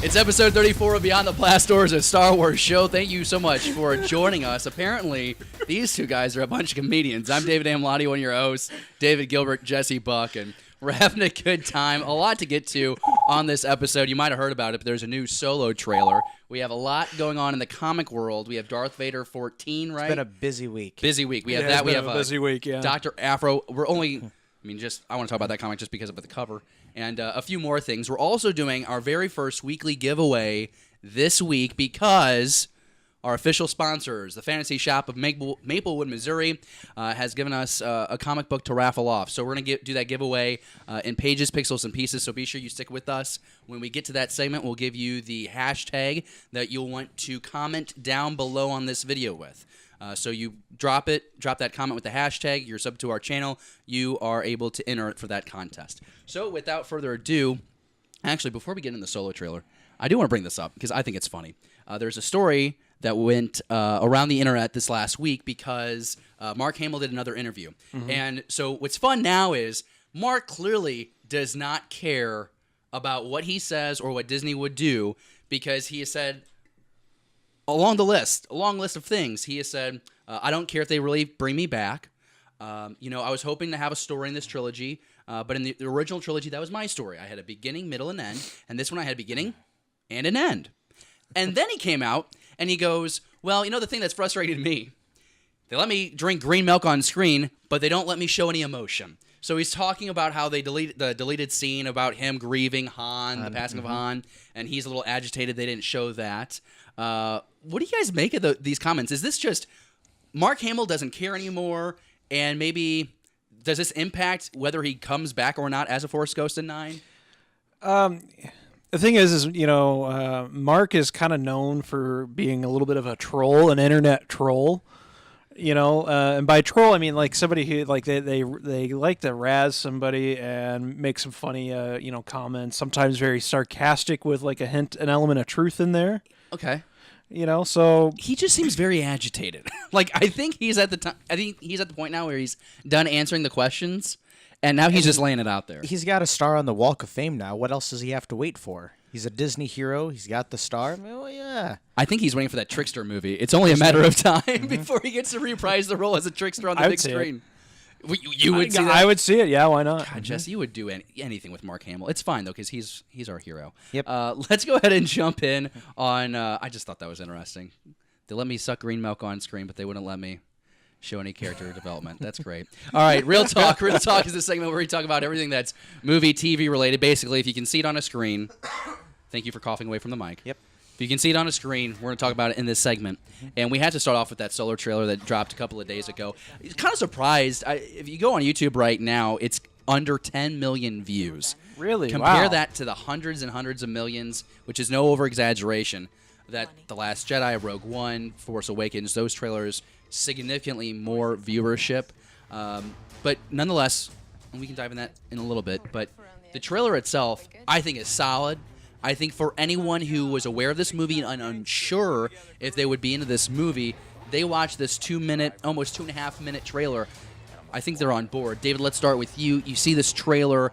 It's episode 34 of Beyond the Blast Doors, a Star Wars show. Thank you so much for joining us. Apparently, these two guys are a bunch of comedians. I'm David Amlotti, one of your hosts, David Gilbert, Jesse Buck, and we're having a good time. A lot to get to on this episode. You might have heard about it, but there's a new Solo trailer. We have a lot going on in the comic world. We have Darth Vader 14, right? It's been a busy week. Busy week. We have Yeah, that. it's We been have a busy week, yeah. Dr. Aphra. We're only... I want to talk about that comic just because of the cover. And a few more things. We're also doing our very first weekly giveaway this week because our official sponsors, the Fantasy Shop of Maplewood, Missouri, has given us a comic book to raffle off. So we're going to do that giveaway in pages, pixels, and pieces. So be sure you stick with us. When we get to that segment, we'll give you the hashtag that you'll want to comment down below on this video with. So you drop that comment with the hashtag, you're sub to our channel, you are able to enter it for that contest. So without further ado, actually, before we get into the Solo trailer, I do want to bring this up because I think it's funny. There's a story that went around the internet this last week because Mark Hamill did another interview. Mm-hmm. And so what's fun now is Mark clearly does not care about what he says or what Disney would do because he has said... A long list of things, he has said, I don't care if they really bring me back. I was hoping to have a story in this trilogy, but in the original trilogy, that was my story. I had a beginning, middle, and end, and this one I had a beginning and an end. And then he came out, and he goes, well, the thing that's frustrating me, they let me drink green milk on screen, but they don't let me show any emotion. So he's talking about how they deleted scene about him grieving Han, the passing of Han, and he's a little agitated they didn't show that. What do you guys make of these comments? Is this just Mark Hamill doesn't care anymore, and maybe does this impact whether he comes back or not as a Force Ghost in 9? The thing is Mark is kind of known for being a little bit of a troll, an internet troll. And by troll I mean like somebody who like they like to razz somebody and make some funny comments, sometimes very sarcastic with like an element of truth in there. Okay. So he just seems very agitated. I think he's at the point now where he's done answering the questions and now he's just laying it out there. He's got a star on the Walk of Fame now. What else does he have to wait for? He's a Disney hero. He's got the star. Oh, yeah. I think he's waiting for that Trickster movie. It's only a matter of time before he gets to reprise the role as a trickster on the big screen. You would see that? I would see it. Yeah, why not? God, Jesse, you would do anything with Mark Hamill. It's fine, though, because he's our hero. Yep. Let's go ahead and jump in on... I just thought that was interesting. They let me suck green milk on screen, but they wouldn't let me show any character development. That's great. All right, Real Talk. Real Talk is the segment where we talk about everything that's movie, TV related. Basically, if you can see it on a screen... Thank you for coughing away from the mic. Yep. If you can see it on a screen, we're going to talk about it in this segment. And we had to start off with that Solo trailer that dropped a couple of days ago. It's kind of surprised. If you go on YouTube right now, it's under 10 million views. Really? Compare Wow. that to the hundreds and hundreds of millions, which is no over-exaggeration, that The Last Jedi, Rogue One, Force Awakens, those trailers, significantly more viewership. But nonetheless, and we can dive in that in a little bit, but the trailer itself, I think, is solid. I think for anyone who was aware of this movie and unsure if they would be into this movie, they watch this 2-minute, almost 2.5-minute trailer. I think they're on board. David, let's start with you. You see this trailer.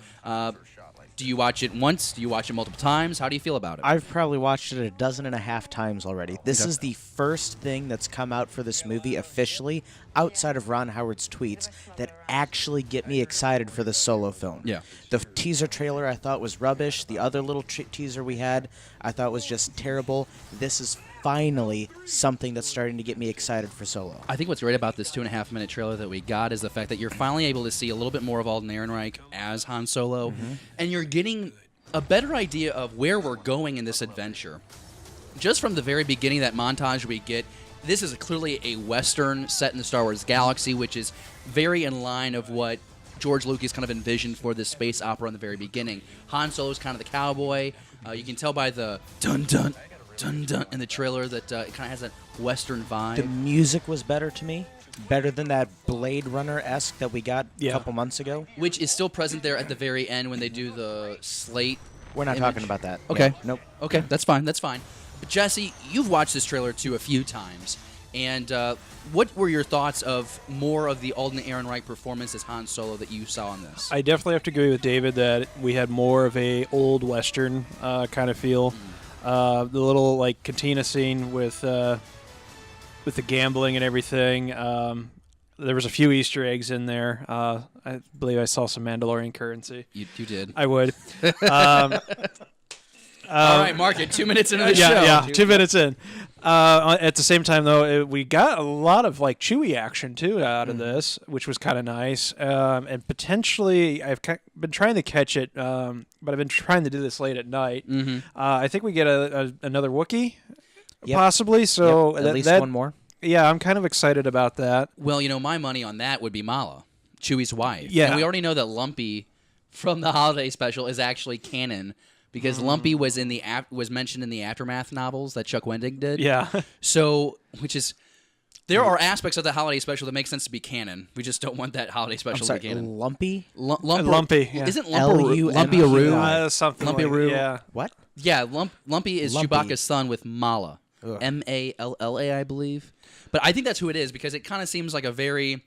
Do you watch it once? Do you watch it multiple times? How do you feel about it? I've probably watched it 12.5 times already. This is the first thing that's come out for this movie officially, outside of Ron Howard's tweets, that actually get me excited for the Solo film. Yeah. The teaser trailer I thought was rubbish. The other little teaser we had I thought was just terrible. This is finally something that's starting to get me excited for Solo. I think what's great about this 2.5-minute trailer that we got is the fact that you're finally able to see a little bit more of Alden Ehrenreich as Han Solo, and you're getting a better idea of where we're going in this adventure. Just from the very beginning, that montage we get, this is clearly a Western set in the Star Wars galaxy, which is very in line of what George Lucas kind of envisioned for this space opera in the very beginning. Han Solo's kind of the cowboy. You can tell by the dun-dun, dun-dun in the trailer that it kind of has that Western vibe. The music was better to me. Better than that Blade Runner-esque that we got a couple months ago. Which is still present there at the very end when they do the slate. We're not talking about that. Okay. Yeah. Nope. Okay, that's fine. That's fine. But Jesse, you've watched this trailer too a few times. And what were your thoughts of more of the Alden Ehrenreich performance as Han Solo that you saw in this? I definitely have to agree with David that we had more of a old Western kind of feel. The little like cantina scene with the gambling and everything. There was a few Easter eggs in there. I believe I saw some Mandalorian currency. You did. I would. All right, mark it. 2 minutes into the show. Yeah, 2 minutes in. At the same time, though, we got a lot of like Chewie action too out of this, which was kind of nice. And potentially, I've been trying to catch it, but I've been trying to do this late at night. I think we get another Wookiee, possibly. So at least one more. Yeah, I'm kind of excited about that. Well, my money on that would be Mala, Chewie's wife. Yeah. And we already know that Lumpy from the holiday special is actually canon because Lumpy was was mentioned in the Aftermath novels that Chuck Wendig did. Yeah. So, there are aspects of the holiday special that make sense to be canon. We just don't want that holiday special to be canon. Lumpy? Lumpy. Yeah. Isn't Lumpy Lumpy-aroo? Something Lumpy like, Aroo. yeah. What? Yeah, Lumpy is Lumpy. Chewbacca's son with Mala. Ugh. Malla, I believe. But I think that's who it is because it kind of seems like a very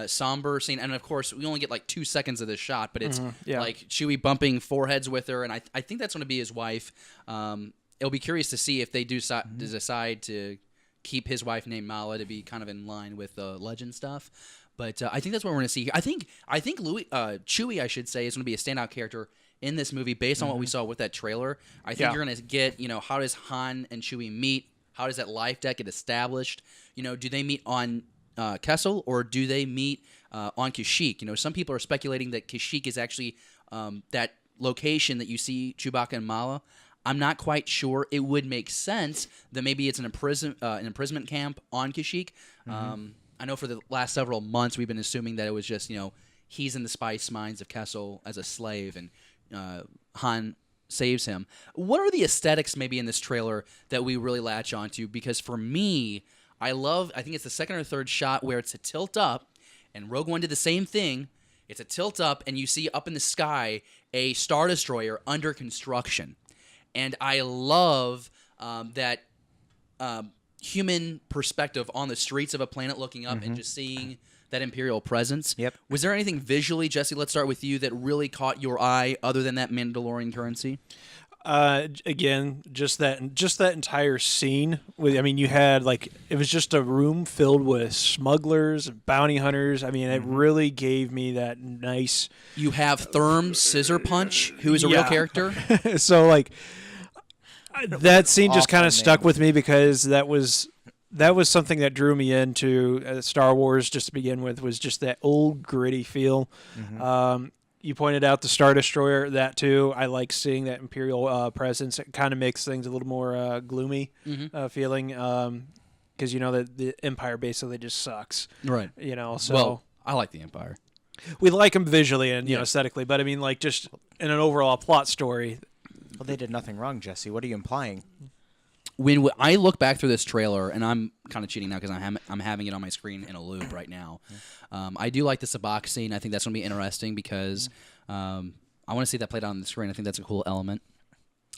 somber scene. And, of course, we only get like 2 seconds of this shot, but it's like Chewie bumping foreheads with her. And I think that's going to be his wife. It'll be curious to see if they do decide to keep his wife named Mala to be kind of in line with the legend stuff. But I think that's what we're going to see here. I think Chewie, I should say, is going to be a standout character in this movie based on what we saw with that trailer. I think you're going to get, how does Han and Chewie meet? How does that life deck get established? Do they meet on Kessel or do they meet on Kashyyyk? Some people are speculating that Kashyyyk is actually that location that you see Chewbacca and Mala. I'm not quite sure. It would make sense that maybe it's an imprisonment camp on Kashyyyk. I know for the last several months we've been assuming that it was just, he's in the spice mines of Kessel as a slave and Han saves him. What are the aesthetics maybe in this trailer that we really latch onto? Because for me, I think it's the second or third shot where it's a tilt up, and Rogue One did the same thing. It's a tilt up, and you see up in the sky a Star Destroyer under construction. And I love that human perspective on the streets of a planet looking up and just seeing that Imperial presence. Yep. Was there anything visually, Jesse, let's start with you, that really caught your eye other than that Mandalorian currency? Again, just that entire scene. You had it was just a room filled with smugglers and bounty hunters. It really gave me that nice. You have Therm Scissor Punch, who is a real character. So that scene just kind Awful of stuck name. with me because that was something that drew me into Star Wars just to begin with, was just that old gritty feel. You pointed out the Star Destroyer, that too. I like seeing that Imperial presence. It kind of makes things a little more gloomy feeling because that the Empire basically just sucks. Right. So Well, I like the Empire. we like them visually and aesthetically, but just in an overall plot story. Well, they did nothing wrong, Jesse. What are you implying? When I look back through this trailer, and I'm kind of cheating now because I'm having it on my screen in a loop right now. I do like the Sabacc scene. I think that's going to be interesting because I want to see that played out on the screen. I think that's a cool element.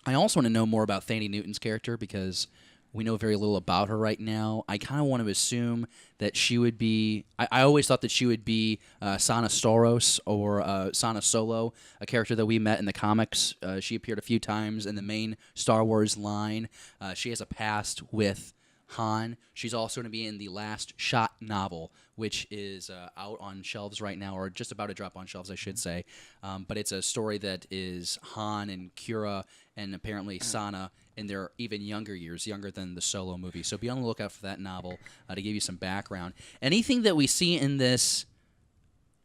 I also want to know more about Thandie Newton's character because we know very little about her right now. I kind of want to assume that she would be... I always thought that she would be Sana Storos or Sana Solo, a character that we met in the comics. She appeared a few times in the main Star Wars line. She has a past with Han. She's also going to be in the Last Shot novel, which is out on shelves right now, or just about to drop on shelves, I should say. But it's a story that is Han and Kira and apparently Sana in their even younger years, younger than the Solo movie. So be on the lookout for that novel to give you some background. Anything that we see in this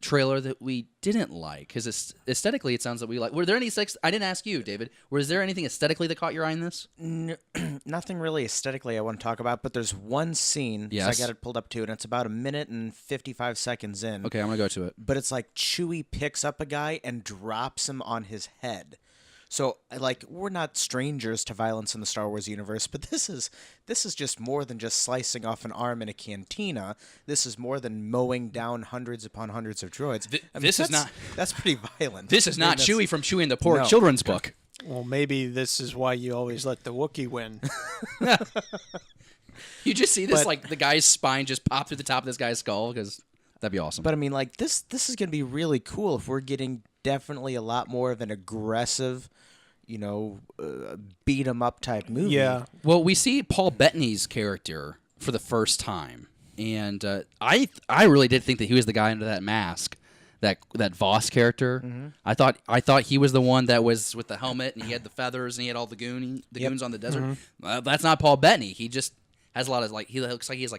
trailer that we didn't like? Because aesthetically, it sounds like we like. Were there any I didn't ask you, David. Was there anything aesthetically that caught your eye in this? Nothing really aesthetically I want to talk about, but there's one scene. Yes. I got it pulled up too, and it's about 1 minute and 55 seconds in. Okay, I'm going to go to it. But it's like Chewie picks up a guy and drops him on his head. So, we're not strangers to violence in the Star Wars universe, but this is just more than just slicing off an arm in a cantina. This is more than mowing down hundreds upon hundreds of droids. That's pretty violent. This is not Chewie from Chewie and the Pork No. children's book. Well, maybe this is why you always let the Wookiee win. You just see this, the guy's spine just pop through the top of this guy's skull, because that'd be awesome. But this is going to be really cool if we're getting definitely a lot more of an aggressive, beat 'em up type movie. Yeah. Well, we see Paul Bettany's character for the first time, and I really did think that he was the guy under that mask, that Voss character. I thought he was the one that was with the helmet and he had the feathers and he had all the goons on the desert. That's not Paul Bettany. He just has a lot of he looks like he has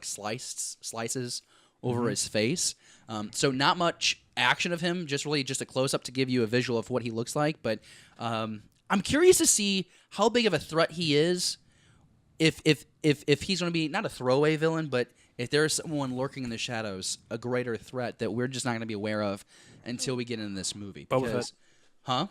slices over his face. So not much action of him, just a close up to give you a visual of what he looks like. But I'm curious to see how big of a threat he is. If he's going to be not a throwaway villain, but if there's someone lurking in the shadows, a greater threat that we're just not going to be aware of until we get into this movie. Boba Fett. Huh?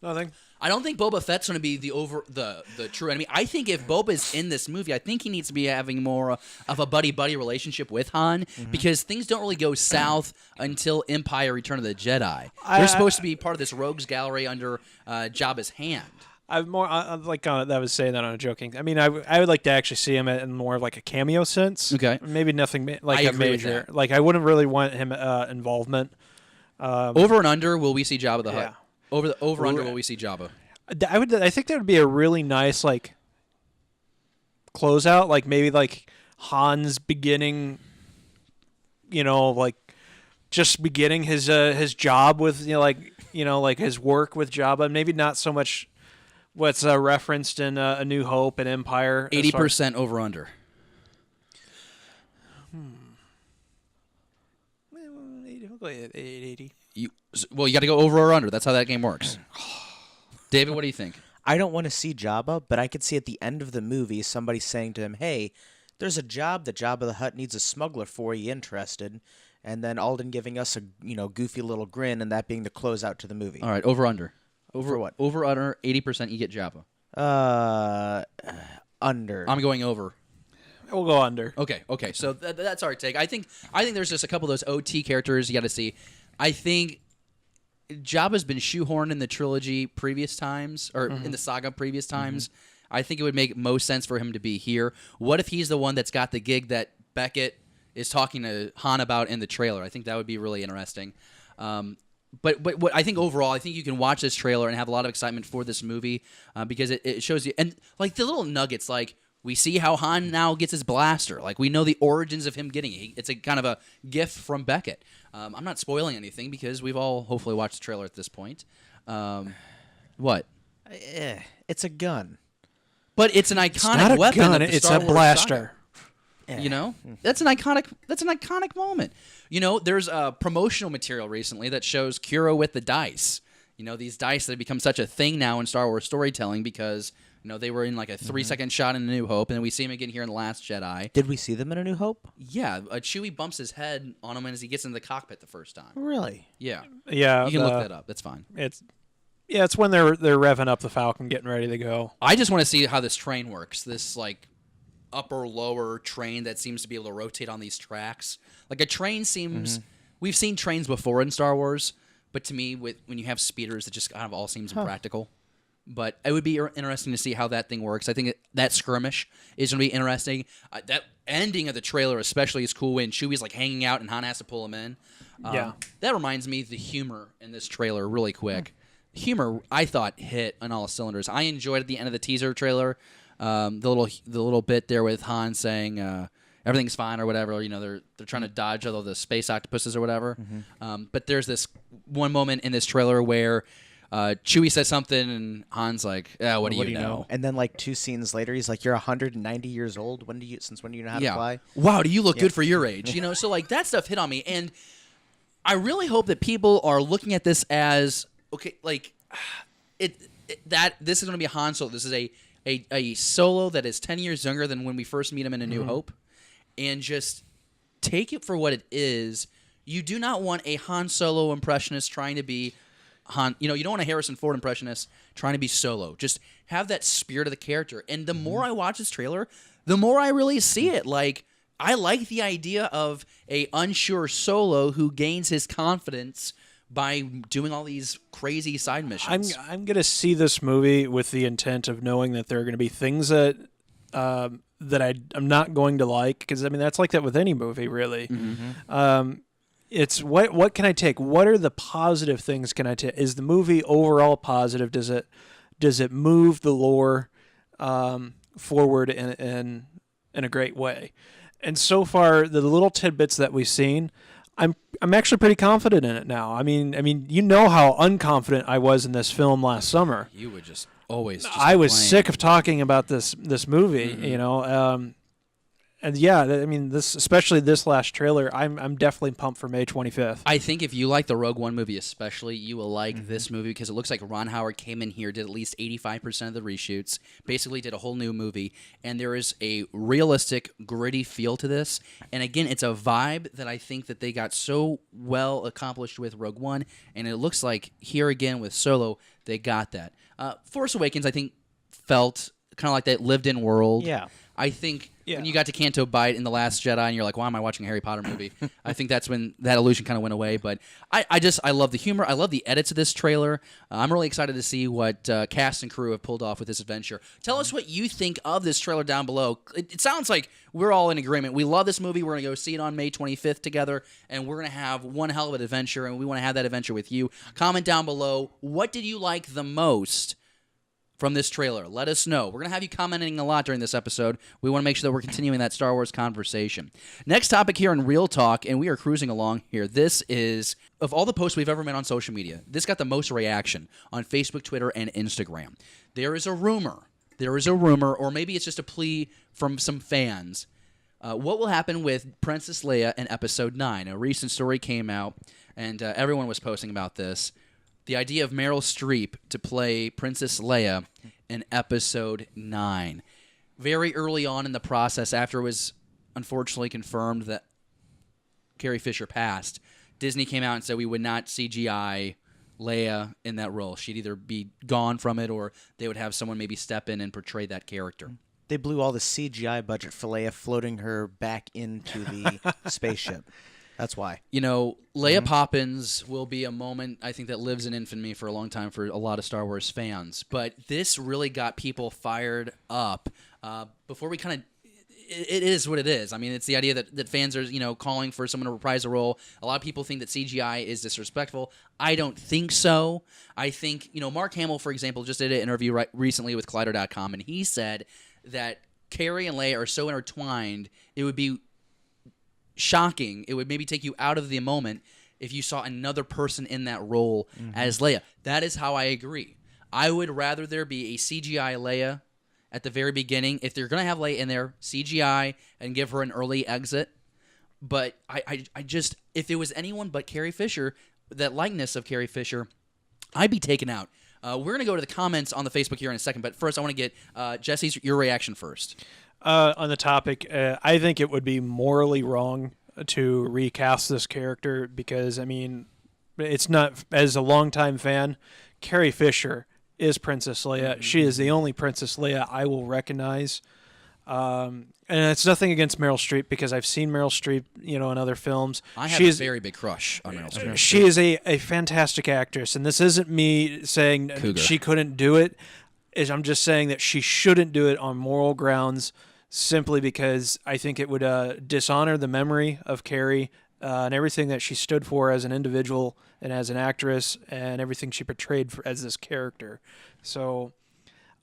Nothing. I don't think Boba Fett's going to be the true enemy. I think if Boba's in this movie, I think he needs to be having more of a buddy relationship with Han, because things don't really go south until Empire: Return of the Jedi. They're supposed to be part of this rogues gallery under Jabba's hand. I was saying that on a joking. I mean, I would like to actually see him in more of like a cameo sense. Okay. Maybe nothing I like a agree with major. that. Like I wouldn't really want him involvement. Over and under, will we see Jabba the Yeah. Hutt? Over under, will we see Jabba? I think that would be a really nice like closeout. Like maybe like Han's beginning. Like just beginning his job with like his work with Jabba. Maybe not so much what's referenced in A New Hope and Empire. 80% over under. 80. You got to go over or under. That's how that game works. David, what do you think? I don't want to see Jabba, but I could see at the end of the movie somebody saying to him, "Hey, there's a job that Jabba the Hutt needs a smuggler for. Are you interested?" And then Alden giving us a goofy little grin, and that being the closeout to the movie. All right, over under. For what? Over under 80%. You get Jabba. Under. I'm going over. We'll go under. Okay. So that's our take. I think there's just a couple of those OT characters you got to see. I think Jabba's been shoehorned in the trilogy previous times, or in the saga previous times. I think it would make most sense for him to be here. What if he's the one that's got the gig that Beckett is talking to Han about in the trailer? I think that would be really interesting. But what I think overall, I think you can watch this trailer and have a lot of excitement for this movie because it shows you, and like the little nuggets, like we see how Han now gets his blaster. Like we know the origins of him getting it. It's a kind of a gift from Beckett. I'm not spoiling anything because we've all hopefully watched the trailer at this point. What? It's a gun. But it's an iconic It's not a weapon. gun. of the It's Star a Wars blaster. saga. You know, that's an iconic moment. You know, there's promotional material recently that shows Kira with the dice. You know, these dice that have become such a thing now in Star Wars storytelling because they were in like a 3-second shot in A New Hope, and then we see them again here in The Last Jedi. Did we see them in A New Hope? Yeah, Chewie bumps his head on him as he gets into the cockpit the first time. Really? Yeah, Yeah, you can look that up. That's fine. It's when they're revving up the Falcon, getting ready to go. I just want to see how this train works. This like upper lower train that seems to be able to rotate on these tracks. Like a train seems. We've seen trains before in Star Wars, but to me, when you have speeders, it just kind of all seems impractical. But it would be interesting to see how that thing works. I think that skirmish is going to be interesting. That ending of the trailer especially is cool when Chewie's like hanging out and Han has to pull him in. That reminds me of the humor in this trailer really quick. Humor, I thought, hit on all cylinders. I enjoyed at the end of the teaser trailer the little bit there with Han saying everything's fine or whatever. They're trying to dodge all the space octopuses or whatever. But there's this one moment in this trailer where Chewie says something and Han's like, what do you know? And then like 2 scenes later, he's like, "You're 190 years old. Since when do you know how to fly?" Wow, do you look good for your age? So like that stuff hit on me, and I really hope that people are looking at this as okay, like that this is going to be a Han Solo. This is a Solo that is 10 years younger than when we first meet him in A New Hope, and just take it for what it is. You do not want a Han Solo impressionist trying to be Han. You don't want a Harrison Ford impressionist trying to be Solo. Just have that spirit of the character. And the more I watch this trailer, the more I really see it. Like I like the idea of a unsure Solo who gains his confidence by doing all these crazy side missions. I'm gonna see this movie with the intent of knowing that there are gonna be things that I'm not going to like, because that's like that with any movie really. It's what can I take? What are the positive things can I take? Is the movie overall positive? Does does it move the lore forward in a great way. And so far, the little tidbits that we've seen, I'm actually pretty confident in it now. I mean, you know how unconfident I was in this film last summer. You would just always. I was sick of talking about this movie, you know. And yeah, I mean, especially this last trailer, I'm definitely pumped for May 25th. I think if you like the Rogue One movie especially, you will like this movie because it looks like Ron Howard came in here, did at least 85% of the reshoots, basically did a whole new movie, and there is a realistic, gritty feel to this. And again, it's a vibe that I think that they got so well accomplished with Rogue One, and it looks like here again with Solo, they got that. Force Awakens, I think, felt kind of like that lived-in world. Yeah. I think when you got to Canto Bight in The Last Jedi and you're like, why am I watching a Harry Potter movie? I think that's when that illusion kind of went away. But I love the humor. I love the edits of this trailer. I'm really excited to see what cast and crew have pulled off with this adventure. Tell us what you think of this trailer down below. It sounds like we're all in agreement. We love this movie. We're going to go see it on May 25th together, and we're going to have one hell of an adventure, and we want to have that adventure with you. Comment down below, what did you like the most from this trailer? Let us know. We're going to have you commenting a lot during this episode. We want to make sure that we're continuing that Star Wars conversation. Next topic here in Real Talk, and we are cruising along here. This is, of all the posts we've ever made on social media, this got the most reaction on Facebook, Twitter, and Instagram. There is a rumor, or maybe it's just a plea from some fans. What will happen with Princess Leia in Episode 9? A recent story came out, and everyone was posting about this. The idea of Meryl Streep to play Princess Leia in Episode 9. Very early on in the process, after it was unfortunately confirmed that Carrie Fisher passed, Disney came out and said we would not CGI Leia in that role. She'd either be gone from it or they would have someone maybe step in and portray that character. They blew all the CGI budget for Leia floating her back into the spaceship. That's why. You know, Leia Poppins will be a moment, I think, that lives in infamy for a long time for a lot of Star Wars fans. But this really got people fired up. Before we kind of... It is what it is. I mean, it's the idea that fans are, you know, calling for someone to reprise a role. A lot of people think that CGI is disrespectful. I don't think so. I think, you know, Mark Hamill, for example, just did an interview recently with Collider.com, and he said that Carrie and Leia are so intertwined, it would be shocking. It would maybe take you out of the moment if you saw another person in that role as Leia. That is how I agree. I would rather there be a CGI Leia at the very beginning. If they're going to have Leia in there, CGI and give her an early exit. But I just, if it was anyone but Carrie Fisher, that likeness of Carrie Fisher, I'd be taken out. We're going to go to the comments on the Facebook here in a second, but first I want to get Jesse's, your reaction first. On the topic, I think it would be morally wrong to recast this character because, I mean, it's not, as a longtime fan, Carrie Fisher is Princess Leia. She is the only Princess Leia I will recognize. And it's nothing against Meryl Streep because I've seen Meryl Streep, you know, in other films. I have a very big crush on Meryl Streep. She is a fantastic actress, and this isn't me saying she couldn't do it. I'm just saying that she shouldn't do it on moral grounds simply because I think it would dishonor the memory of Carrie and everything that she stood for as an individual and as an actress and everything she portrayed as this character. So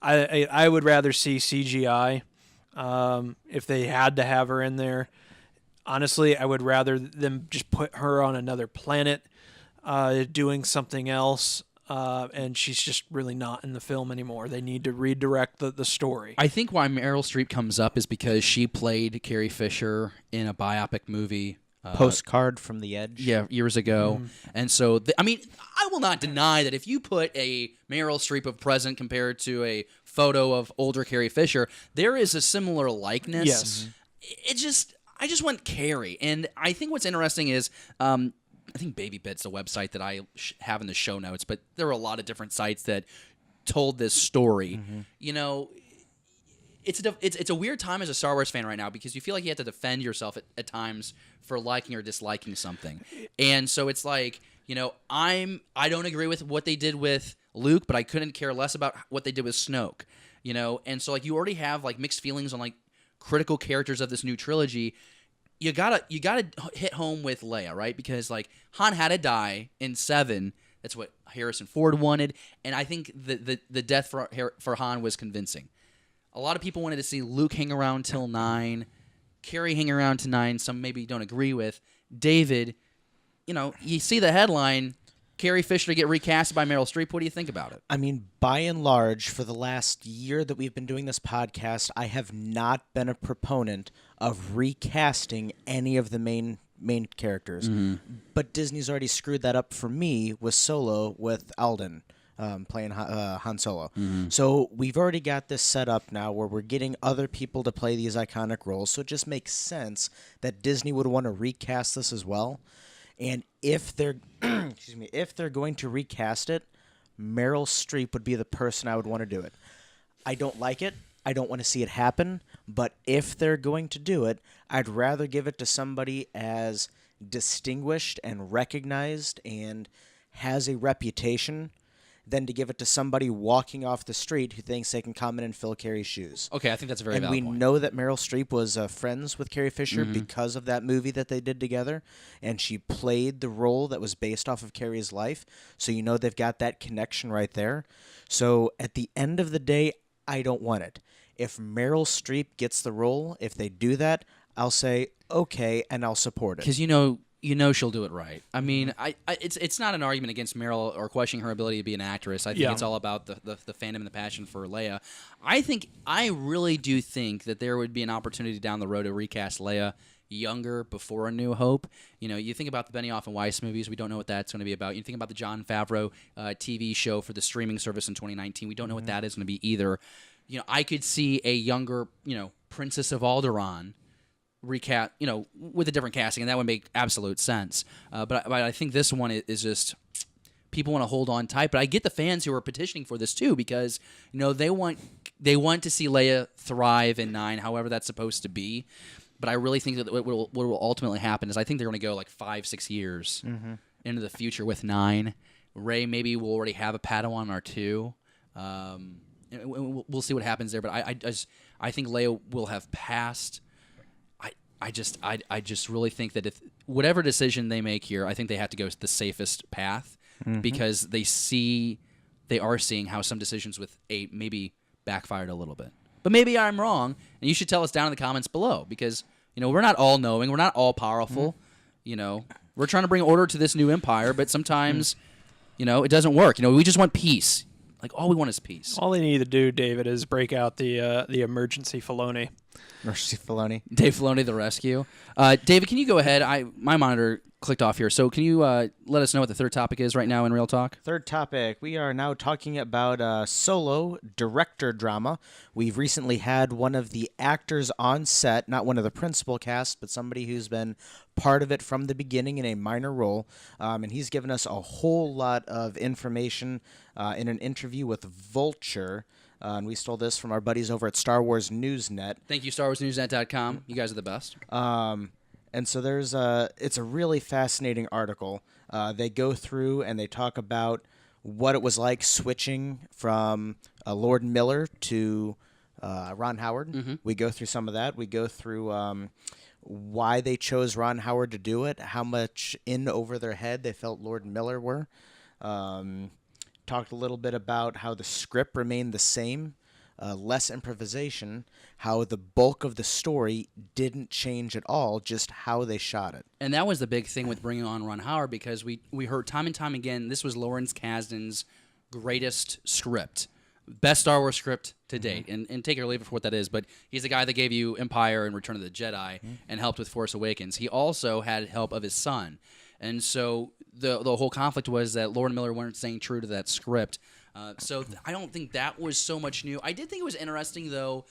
I would rather see CGI if they had to have her in there. Honestly, I would rather them just put her on another planet doing something else. And she's just really not in the film anymore. They need to redirect the story. I think why Meryl Streep comes up is because she played Carrie Fisher in a biopic movie. Postcard from the Edge. Yeah, years ago. And so, I mean, I will not deny that if you put a Meryl Streep of present compared to a photo of older Carrie Fisher, there is a similar likeness. Yes. I just want Carrie. And I think what's interesting is... I think Baby Bit's a website that I have in the show notes, but there are a lot of different sites that told this story. You know, it's a weird time as a Star Wars fan right now because you feel like you have to defend yourself at times for liking or disliking something. And so it's like, you know, I don't agree with what they did with Luke, but I couldn't care less about what they did with Snoke. You know, and so like you already have like mixed feelings on like critical characters of this new trilogy. You gotta hit home with Leia, right? Because like Han had to die in 7 That's what Harrison Ford wanted. And I think the death for Han was convincing. A lot of people wanted to see Luke hang around till 9, Carrie hang around to 9. Some maybe don't agree with. David, you see the headline, Carrie Fisher to get recasted by Meryl Streep. What do you think about it? I mean, by and large, for the last year that we've been doing this podcast, I have not been a proponent of recasting any of the main characters. But Disney's already screwed that up for me with Solo, with Alden playing Han Solo. So we've already got this set up now where we're getting other people to play these iconic roles. So it just makes sense that Disney would want to recast this as well. And if they're if they're going to recast it, Meryl Streep would be the person I would want to do it. I don't like it. I don't want to see it happen. But if they're going to do it, I'd rather give it to somebody as distinguished and recognized and has a reputation than to give it to somebody walking off the street who thinks they can come in and fill Carrie's shoes. Okay, I think that's a very and valid we point. know that Meryl Streep was friends with Carrie Fisher because of that movie that they did together, and she played the role that was based off of Carrie's life, so they've got that connection right there. So at the end of the day, I don't want it. If Meryl Streep gets the role, if they do that, I'll say, okay, and I'll support it. Because she'll do it right. I mean, it's not an argument against Meryl or questioning her ability to be an actress. I think it's all about the fandom and the passion for Leia. I really do think that there would be an opportunity down the road to recast Leia younger before A New Hope. You think about the Benioff and Weiss movies. We don't know what that's going to be about. You think about the Jon Favreau TV show for the streaming service in 2019. We don't know what that is going to be either. I could see a younger, Princess of Alderaan recast, with a different casting, and that would make absolute sense. But I think this one is just people want to hold on tight. But I get the fans who are petitioning for this too because they want to see Leia thrive in 9, however that's supposed to be. But I really think that what will ultimately happen is I think they're going to go like 5-6 years into the future with 9. Rey maybe will already have a Padawan or 2. We'll see what happens there. But I think Leia will have passed. I just really think that if whatever decision they make here, I think they have to go the safest path because they are seeing how some decisions with 8 maybe backfired a little bit. But maybe I'm wrong, and you should tell us down in the comments below because we're not all knowing, we're not all powerful. We're trying to bring order to this new empire, but sometimes it doesn't work. We just want peace. Like all we want is peace. All they need to do, David, is break out the emergency Filoni. Emergency Filoni. Dave Filoni, the rescue. David, can you go ahead? My monitor clicked off here. So can you let us know what the third topic is right now in Real Talk? Third topic. We are now talking about Solo director drama. We've recently had one of the actors on set, not one of the principal cast, but somebody who's been part of it from the beginning in a minor role. And he's given us a whole lot of information in an interview with Vulture. And we stole this from our buddies over at Star Wars Newsnet. Thank you, StarWarsNewsNet.com. You guys are the best. And so it's a really fascinating article. They go through and they talk about what it was like switching from Lord Miller to Ron Howard. We go through some of that. We go through why they chose Ron Howard to do it, how much in over their head they felt Lord Miller were. Talked a little bit about how the script remained the same, less improvisation, how the bulk of the story didn't change at all, just how they shot it. And that was the big thing with bringing on Ron Howard because we heard time and time again this was Lawrence Kasdan's greatest script. Best Star Wars script to date. And take it or leave it for what that is, but he's the guy that gave you Empire and Return of the Jedi and helped with Force Awakens. He also had help of his son. And so the whole conflict was that Lord Miller weren't staying true to that script. So I don't think that was so much new. I did think it was interesting, though,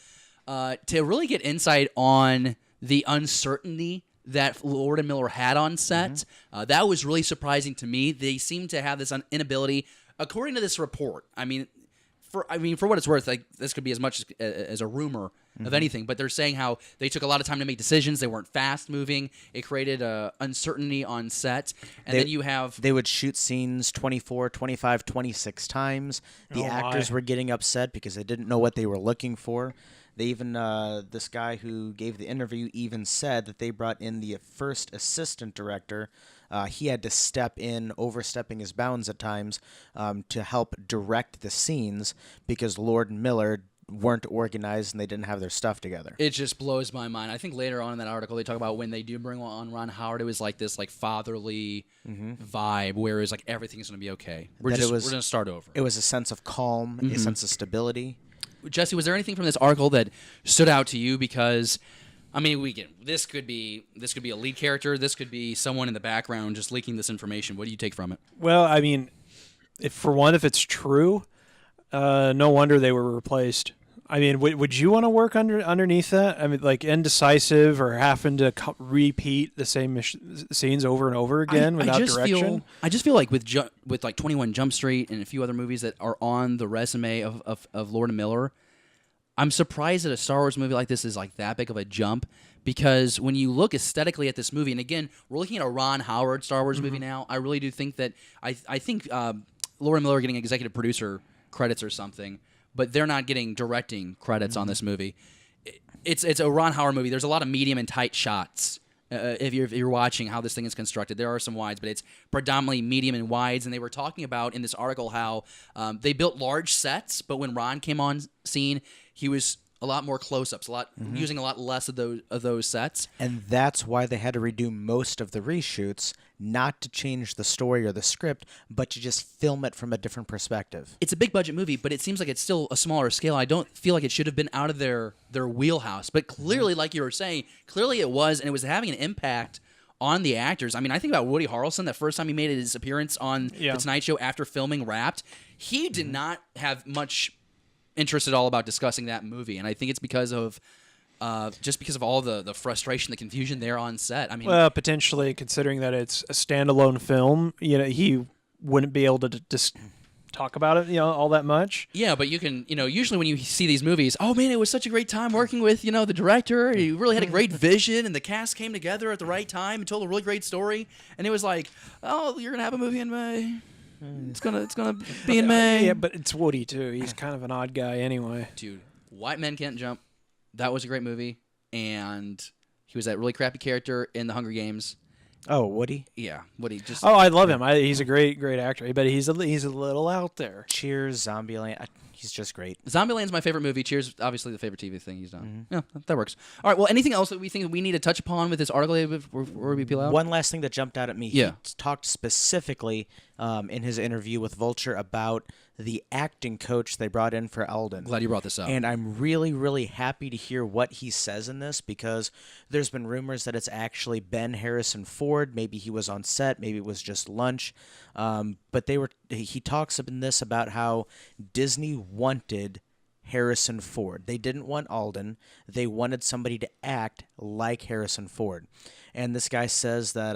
to really get insight on the uncertainty that Lord and Miller had on set. That was really surprising to me. They seem to have this inability, according to this report. For what it's worth, like this could be as much as a rumor of anything, but they're saying how they took a lot of time to make decisions. They weren't fast moving. It created uncertainty on set. And then you have... They would shoot scenes 24, 25, 26 times. The actors were getting upset because they didn't know what they were looking for. They even, this guy who gave the interview even said that they brought in the first assistant director he had to step in, overstepping his bounds at times, to help direct the scenes because Lord and Miller weren't organized and they didn't have their stuff together. It just blows my mind. I think later on in that article they talk about when they do bring on Ron Howard, it was like this like fatherly vibe, whereas like everything's going to be okay. We're going to start over. It was a sense of calm, a sense of stability. Jesse, was there anything from this article that stood out to you? Because I mean, this could be a lead character, this could be someone in the background just leaking this information. What do you take from it? Well, I mean, if it's true, no wonder they were replaced. I mean, would you want to work underneath that? I mean, like indecisive or having to repeat the same scenes over and over again without direction? I just feel like with like 21 Jump Street and a few other movies that are on the resume of Lord and Miller, I'm surprised that a Star Wars movie like this is like that big of a jump, because when you look aesthetically at this movie, and again, we're looking at a Ron Howard Star Wars movie now, I really do think that I think Lord and Miller are getting executive producer credits or something, but they're not getting directing credits on this movie. It's a Ron Howard movie. There's a lot of medium and tight shots. If you're watching how this thing is constructed, there are some wides, but it's predominantly medium and wides. And they were talking about in this article how they built large sets, but when Ron came on scene, he was a lot more close-ups, using a lot less of those sets. And that's why they had to redo most of the reshoots, not to change the story or the script, but to just film it from a different perspective. It's a big-budget movie, but it seems like it's still a smaller scale. I don't feel like it should have been out of their wheelhouse. But clearly, like you were saying, clearly it was, and it was having an impact on the actors. I mean, I think about Woody Harrelson, the first time he made his appearance on The Tonight Show after filming Wrapped, he did not have much interest at all about discussing that movie, and I think it's because of all the frustration, the confusion there on set. I mean, well, potentially considering that it's a standalone film, he wouldn't be able to just talk about it, all that much. Yeah, but you can, usually when you see these movies, oh man, it was such a great time working with, the director. He really had a great vision, and the cast came together at the right time and told a really great story. And it was like, oh, you're gonna have a movie in May. It's gonna be in May. Yeah, but it's Woody too. He's kind of an odd guy anyway. Dude, White Men Can't Jump. That was a great movie, and he was that really crappy character in The Hunger Games. Oh, Woody? Yeah, Woody. Just I love him. He's a great actor, but he's a little out there. Cheers, Zombieland. He's just great. Zombieland's my favorite movie. Cheers, obviously the favorite TV thing he's done. Yeah, that works. All right. Well, anything else that we think we need to touch upon with this article before we peel out? One last thing that jumped out at me. Yeah. He talked specifically in his interview with Vulture about the acting coach they brought in for Alden. Glad you brought this up. And I'm really, really happy to hear what he says in this, because there's been rumors that it's actually been Harrison Ford. Maybe he was on set. Maybe it was just lunch. But he talks in this about how Disney wanted Harrison Ford. They didn't want Alden. They wanted somebody to act like Harrison Ford. And this guy says that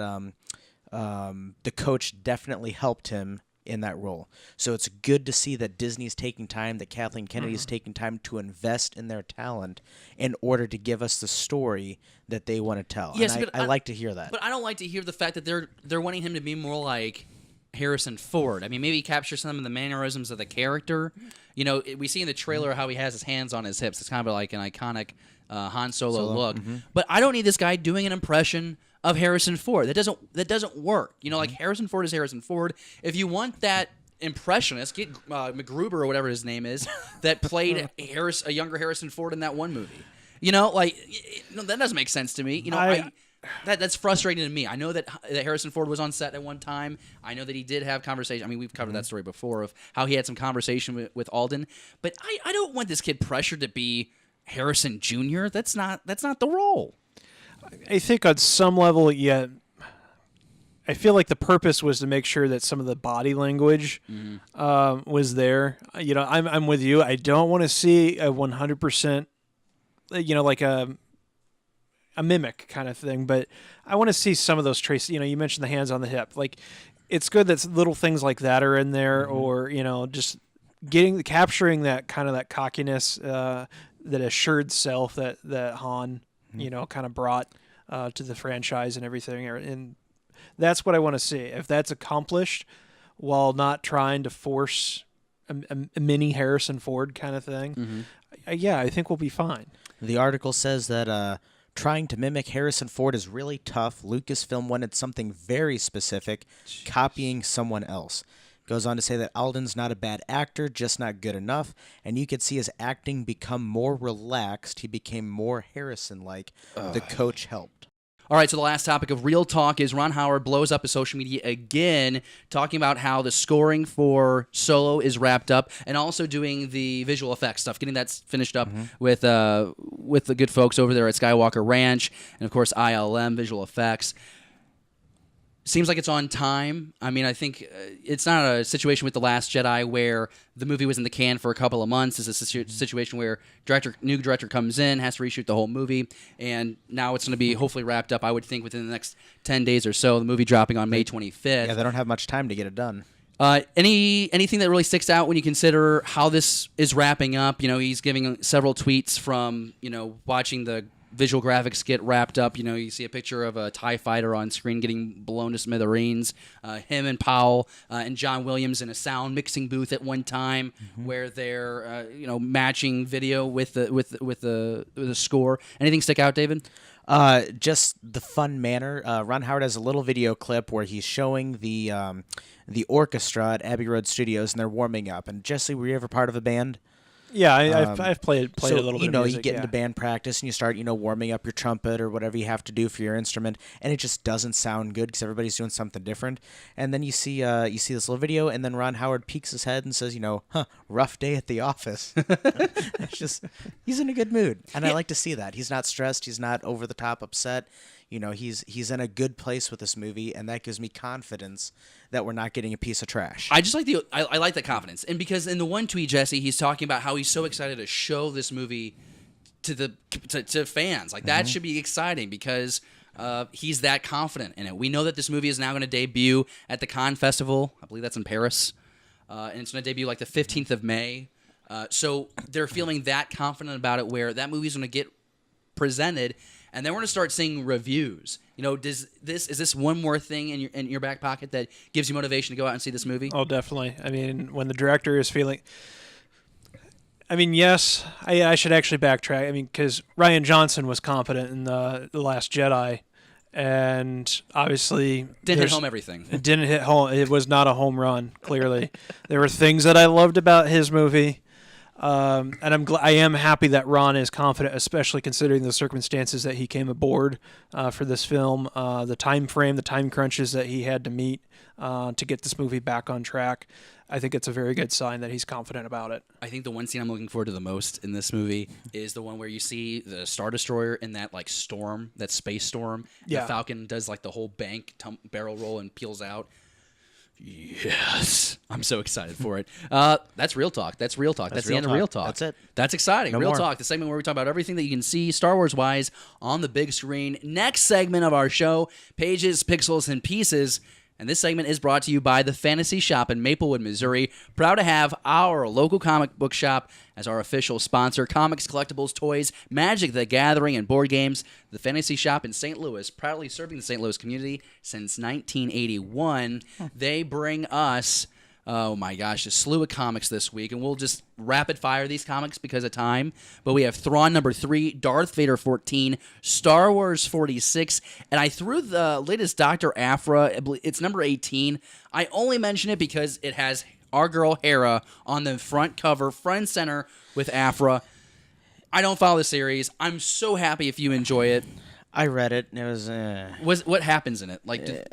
the coach definitely helped him in that role. So it's good to see that Disney's taking time, that Kathleen Kennedy's taking time to invest in their talent in order to give us the story that they want to tell. Yes, and I like to hear that. But I don't like to hear the fact that they're wanting him to be more like Harrison Ford. I mean, maybe capture some of the mannerisms of the character. We see in the trailer how he has his hands on his hips. It's kind of like an iconic Han Solo look. But I don't need this guy doing an impression of Harrison Ford. That doesn't work. Like Harrison Ford is Harrison Ford. If you want that impressionist, get MacGruber or whatever his name is that played a younger Harrison Ford in that one movie. That doesn't make sense to me. That's frustrating to me. I know that Harrison Ford was on set at one time. I know that he did have conversation. I mean, we've covered that story before of how he had some conversation with Alden. But I don't want this kid pressured to be Harrison Jr. That's not the role. I think on some level, yeah. I feel like the purpose was to make sure that some of the body language was there. I'm with you. I don't want to see a 100%, like a mimic kind of thing, but I want to see some of those traits. You mentioned the hands on the hip. Like, it's good that little things like that are in there, or just capturing that kind of that cockiness, that assured self that Han kind of brought to the franchise and everything. And that's what I want to see. If that's accomplished while not trying to force a mini Harrison Ford kind of thing, I think we'll be fine. The article says that Trying to mimic Harrison Ford is really tough. Lucasfilm wanted something very specific, copying someone else. Goes on to say that Alden's not a bad actor, just not good enough, and you could see his acting become more relaxed. He became more Harrison-like. The coach helped. All right, so the last topic of Real Talk is Ron Howard blows up his social media again, talking about how the scoring for Solo is wrapped up, and also doing the visual effects stuff, getting that finished up with the good folks over there at Skywalker Ranch, and of course ILM Visual Effects. Seems like it's on time. I mean, I think it's not a situation with The Last Jedi where the movie was in the can for a couple of months. It's a situation where new director comes in, has to reshoot the whole movie, and now it's going to be hopefully wrapped up, I would think, within the next 10 days or so. The movie dropping on May 25th. Yeah, they don't have much time to get it done. Anything that really sticks out when you consider how this is wrapping up? You know, he's giving several tweets from, watching the visual graphics get wrapped up. You see a picture of a TIE fighter on screen getting blown to smithereens. Him and Powell and John Williams in a sound mixing booth at one time where they're matching video with the score. Anything stick out, David? Just the fun manner. Ron Howard has a little video clip where he's showing the orchestra at Abbey Road Studios, and they're warming up. And Jesse, were you ever part of a band? Yeah, I've played a little bit of music. You get into band practice and you start, warming up your trumpet or whatever you have to do for your instrument, and it just doesn't sound good because everybody's doing something different. And then you see this little video, and then Ron Howard peeks his head and says, rough day at the office. It's just, he's in a good mood, and I like to see that. He's not stressed. He's not over the top upset. He's in a good place with this movie, and that gives me confidence that we're not getting a piece of trash. I just like I like the confidence, and because in the one tweet, Jesse, he's talking about how he's so excited to show this movie to fans. Like that should be exciting because he's that confident in it. We know that this movie is now going to debut at the Cannes Festival. I believe that's in Paris, and it's going to debut like the 15th of May. So they're feeling that confident about it, where that movie's going to get presented. And then we're going to start seeing reviews. Is this one more thing in your back pocket that gives you motivation to go out and see this movie? Oh, definitely. I mean, when the director is feeling... yes, I should actually backtrack. Because Rian Johnson was competent in The Last Jedi, and obviously... Didn't hit home everything. It didn't hit home. It was not a home run, clearly. There were things that I loved about his movie. And I am happy that Ron is confident, especially considering the circumstances that he came aboard for this film, the time frame, the time crunches that he had to meet to get this movie back on track. I think it's a very good sign that he's confident about it. I think the one scene I'm looking forward to the most in this movie is the one where you see the Star Destroyer in that storm, that space storm. Yeah. The Falcon does the whole bank barrel roll and peels out. Yes, I'm so excited for it. That's Real Talk. That's Real Talk. That's the end of Real Talk. That's it. That's exciting. No Real more. Talk, the segment where we talk about everything that you can see Star Wars-wise on the big screen. Next segment of our show, Pages, Pixels, and Pieces. And this segment is brought to you by the Fantasy Shop in Maplewood, Missouri. Proud to have our local comic book shop as our official sponsor. Comics, collectibles, toys, Magic the Gathering, and board games. The Fantasy Shop in St. Louis, proudly serving the St. Louis community since 1981. They bring us... oh my gosh, a slew of comics this week, and we'll just rapid fire these comics because of time. But we have Thrawn number 3, Darth Vader 14, Star Wars 46, and I threw the latest Dr. Aphra. It's number 18. I only mention it because it has our girl Hera on the front cover, front and center with Aphra. I don't follow the series. I'm so happy if you enjoy it. I read it, and it was... What happens in it?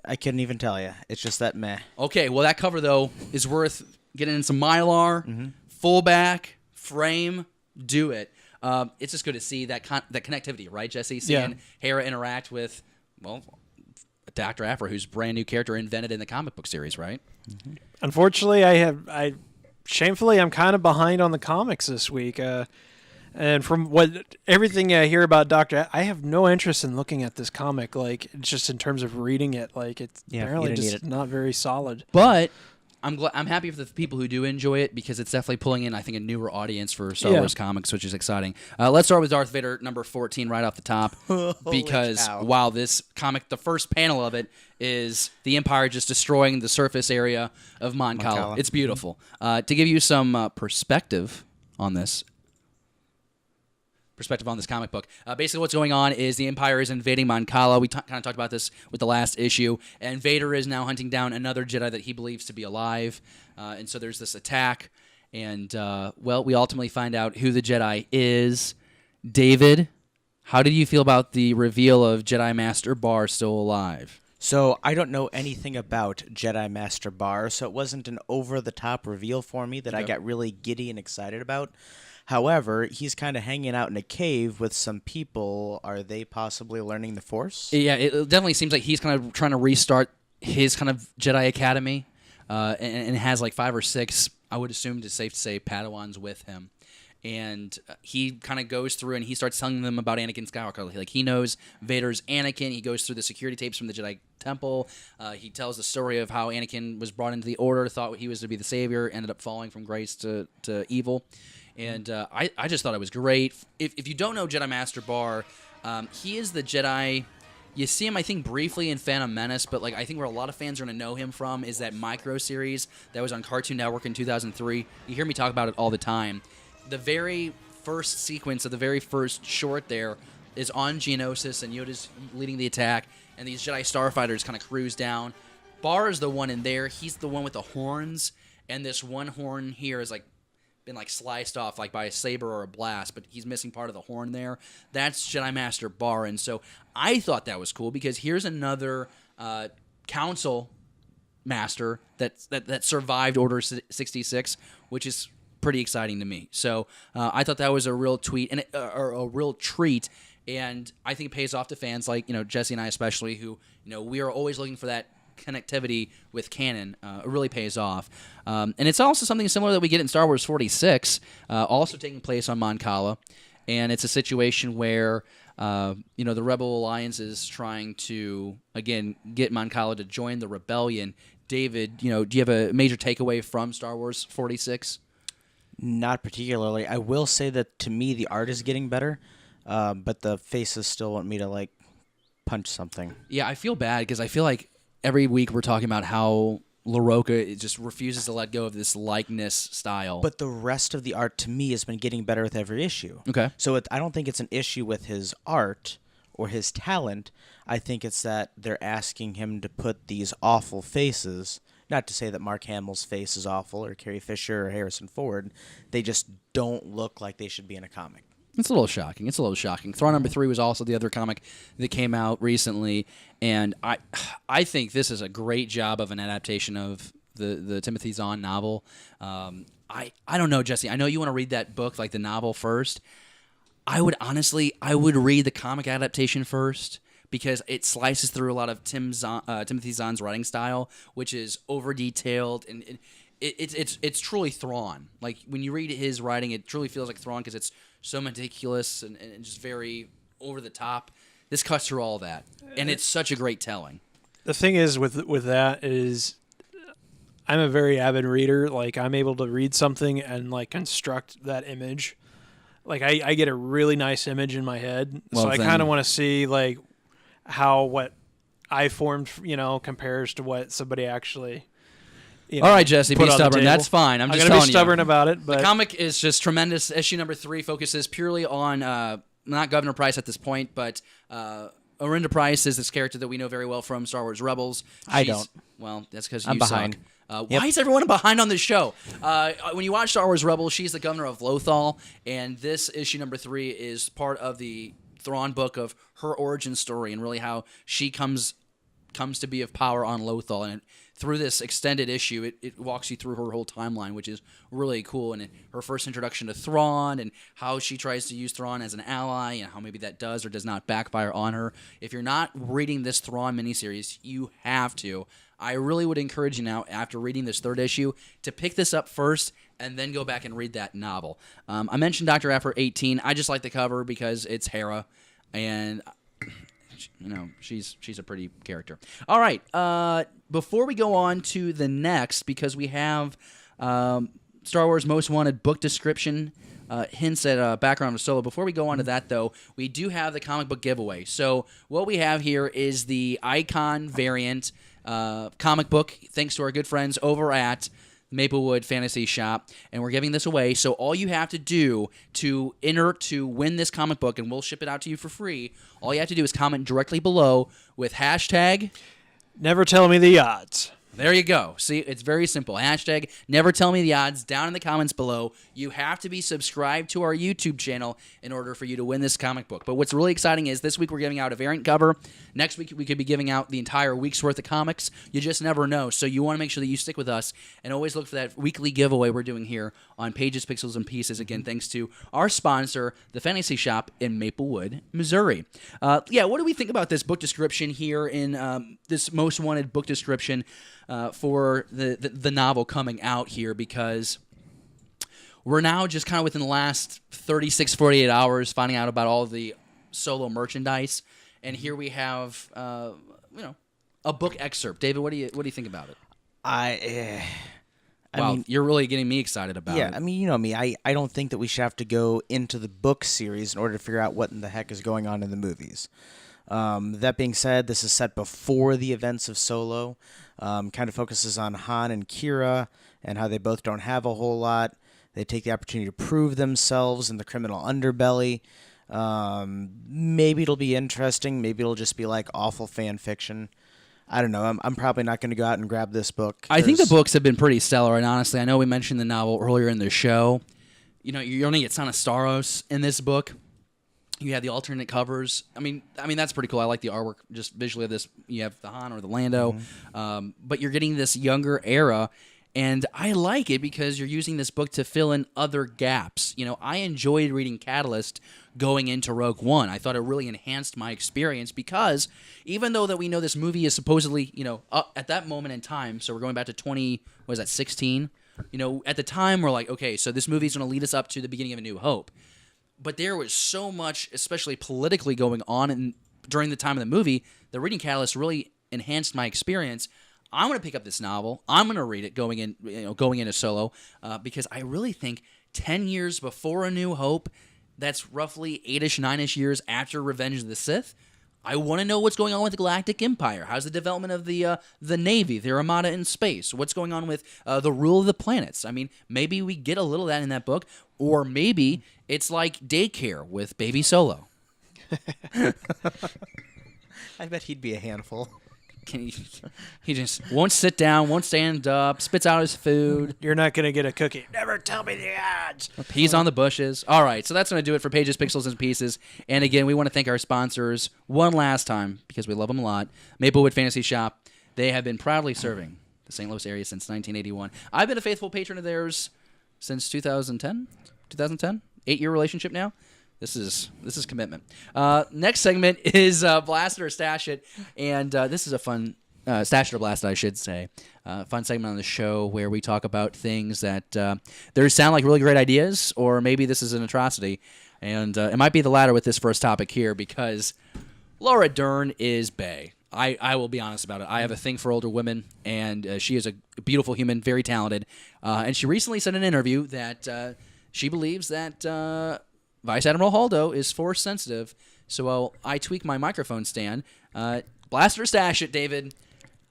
I couldn't even tell you. It's just that meh. Okay, well, that cover, though, is worth getting in some Mylar, fullback, frame, do it. It's just good to see that connectivity, right, Jesse? Seeing Hera interact with, Dr. Aphra, who's a brand new character invented in the comic book series, right? Unfortunately, shamefully, I'm kind of behind on the comics this week. And from everything I hear about Doctor, I have no interest in looking at this comic. Just in terms of reading it, it's apparently just not very solid. But I'm happy for the people who do enjoy it because it's definitely pulling in, I think, a newer audience for Star Wars comics, which is exciting. Let's start with Darth Vader number 14 right off the top because wow, this comic, the first panel of it is the Empire just destroying the surface area of Mon Cala. It's beautiful. To give you some perspective on this. perspective on this comic book. Basically, what's going on is the Empire is invading Mon Cala. We kind of talked about this with the last issue, and Vader is now hunting down another Jedi that he believes to be alive. And so there's this attack, and we ultimately find out who the Jedi is. David, how did you feel about the reveal of Jedi Master Bar still alive? So I don't know anything about Jedi Master Bar, so it wasn't an over-the-top reveal for me that I got really giddy and excited about. However, he's kind of hanging out in a cave with some people. Are they possibly learning the Force? Yeah, it definitely seems like he's kind of trying to restart his kind of Jedi Academy, and has like 5 or 6, I would assume it's safe to say, Padawans with him. And he kind of goes through and he starts telling them about Anakin Skywalker. Like, he knows Vader's Anakin. He goes through the security tapes from the Jedi Temple. He tells the story of how Anakin was brought into the Order, thought he was to be the savior, ended up falling from grace to evil. And I just thought it was great. If you don't know Jedi Master Bar, he is the Jedi. You see him, I think, briefly in Phantom Menace, but like I think where a lot of fans are going to know him from is that micro series that was on Cartoon Network in 2003. You hear me talk about it all the time. The very first sequence of the very first short there is on Geonosis, and Yoda's leading the attack, and these Jedi starfighters kind of cruise down. Bar is the one in there. He's the one with the horns, and this one horn here is like been like sliced off like by a saber or a blast, but he's missing part of the horn there. That's Jedi Master Bar, and so I thought that was cool because here's another council master that survived Order 66, which is pretty exciting to me. So I thought that was a real tweet and a real treat, and I think it pays off to fans like Jesse and I especially, who we are always looking for that connectivity with canon. It really pays off, and it's also something similar that we get in Star Wars 46, also taking place on Mon Cala, and it's a situation where the Rebel Alliance is trying to again get Mon Cala to join the rebellion. David, do you have a major takeaway from Star Wars 46? Not particularly. I will say that to me the art is getting better, but the faces still want me to like punch something. Yeah, I feel bad because I feel like every week we're talking about how LaRocca just refuses to let go of this likeness style. But the rest of the art to me has been getting better with every issue. Okay. So I don't think it's an issue with his art or his talent. I think it's that they're asking him to put these awful faces. Not to say that Mark Hamill's face is awful, or Carrie Fisher, or Harrison Ford. They just don't look like they should be in a comic. It's a little shocking. Thrawn number 3 was also the other comic that came out recently, and I think this is a great job of an adaptation of the Timothy Zahn novel. I don't know, Jesse. I know you want to read that book, like the novel first. I would read the comic adaptation first, because it slices through a lot of Timothy Zahn's writing style, which is over detailed, and it's truly Thrawn. Like when you read his writing, it truly feels like Thrawn because it's so meticulous and just very over the top. This cuts through all that, and it's such a great telling. The thing is with that is, I'm a very avid reader. Like I'm able to read something and like construct that image. Like I get a really nice image in my head, so I kind of want to see like how what I formed, compares to what somebody actually. All right, Jesse, be stubborn. That's fine. I'm just gonna telling be stubborn about it. But the comic is just tremendous. Issue number 3 focuses purely on not Governor Price at this point, but Orinda Price is this character that we know very well from Star Wars Rebels. I don't. Well, that's because I'm you behind. Suck. Why is everyone behind on this show? When you watch Star Wars Rebels, she's the governor of Lothal, and this issue number 3 is part of the Thrawn book of her origin story and really how she comes to be of power on Lothal. And through this extended issue, it walks you through her whole timeline, which is really cool. And her first introduction to Thrawn and how she tries to use Thrawn as an ally and how maybe that does or does not backfire on her. If you're not reading this Thrawn miniseries, you have to. I really would encourage you now, after reading this 3rd issue, to pick this up first and then go back and read that novel. I mentioned Dr. Aphra 18. I just like the cover because it's Hera, and she's a pretty character. All right, before we go on to the next, because we have Star Wars Most Wanted book description, hints at background of Solo. Before we go on to that, though, we do have the comic book giveaway. So what we have here is the Icon variant comic book, thanks to our good friends over at Maplewood Fantasy Shop, and we're giving this away. So all you have to do to enter to win this comic book, and we'll ship it out to you for free, all you have to do is comment directly below with hashtag... Never tell me the odds. There you go. See, it's very simple. Hashtag never tell me the odds down in the comments below. You have to be subscribed to our YouTube channel in order for you to win this comic book. But what's really exciting is this week we're giving out a variant cover. Next week we could be giving out the entire week's worth of comics. You just never know. So you want to make sure that you stick with us and always look for that weekly giveaway we're doing here on Pages, Pixels, and Pieces. Again, thanks to our sponsor, the Fantasy Shop in Maplewood, Missouri. What do we think about this book description here in this Most Wanted book description for the novel coming out here? Because we're now just kind of within the last 36, 48 hours finding out about all of the Solo merchandise, and here we have a book excerpt. David, what do you think about it? I mean, you're really getting me excited about it. Yeah, I mean, you know me. I don't think that we should have to go into the book series in order to figure out what in the heck is going on in the movies. That being said, this is set before the events of Solo. Kind of focuses on Han and Kira and how they both don't have a whole lot. They take the opportunity to prove themselves in the criminal underbelly. Maybe it'll be interesting. Maybe it'll just be like awful fan fiction. I don't know. I'm probably not going to go out and grab this book. I think the books have been pretty stellar, and honestly, I know we mentioned the novel earlier in the show. You know, you only get Son of Staros in this book. You have the alternate covers. I mean that's pretty cool. I like the artwork just visually of this. You have the Han or the Lando, but you're getting this younger era, and I like it because you're using this book to fill in other gaps. You know, I enjoyed reading Catalyst going into Rogue One. I thought it really enhanced my experience because even though that we know this movie is supposedly, up at that moment in time, so we're going back to 16? At the time we're like, okay, so this movie is going to lead us up to the beginning of A New Hope. But there was so much, especially politically, going on during the time of the movie, that reading Catalyst really enhanced my experience. I'm going to pick up this novel. I'm going to read it going into Solo, because I really think 10 years before A New Hope, that's roughly 8-ish, 9-ish years after Revenge of the Sith, I want to know what's going on with the Galactic Empire. How's the development of the Navy, the Armada in space? What's going on with the rule of the planets? I mean, maybe we get a little of that in that book, or maybe it's like daycare with Baby Solo. I bet he'd be a handful. He just won't sit down, won't stand up, spits out his food. You're not going to get a cookie. Never tell me the odds. Peas on the bushes. All right, so that's going to do it for Pages, Pixels, and Pieces. And again, we want to thank our sponsors one last time because we love them a lot. Maplewood Fantasy Shop. They have been proudly serving the St. Louis area since 1981. I've been a faithful patron of theirs since 2010. 8-year relationship now. This is commitment. Next segment is Blast It or Stash It, and this is a fun Stash It or Blast It, I should say. Fun segment on the show where we talk about things that there sound like really great ideas, or maybe this is an atrocity, and it might be the latter with this first topic here because Laura Dern is bae. I will be honest about it. I have a thing for older women, and she is a beautiful human, very talented, and she recently said in an interview that she believes that Vice Admiral Holdo is force sensitive, so while I tweak my microphone stand, blast or stash it, David.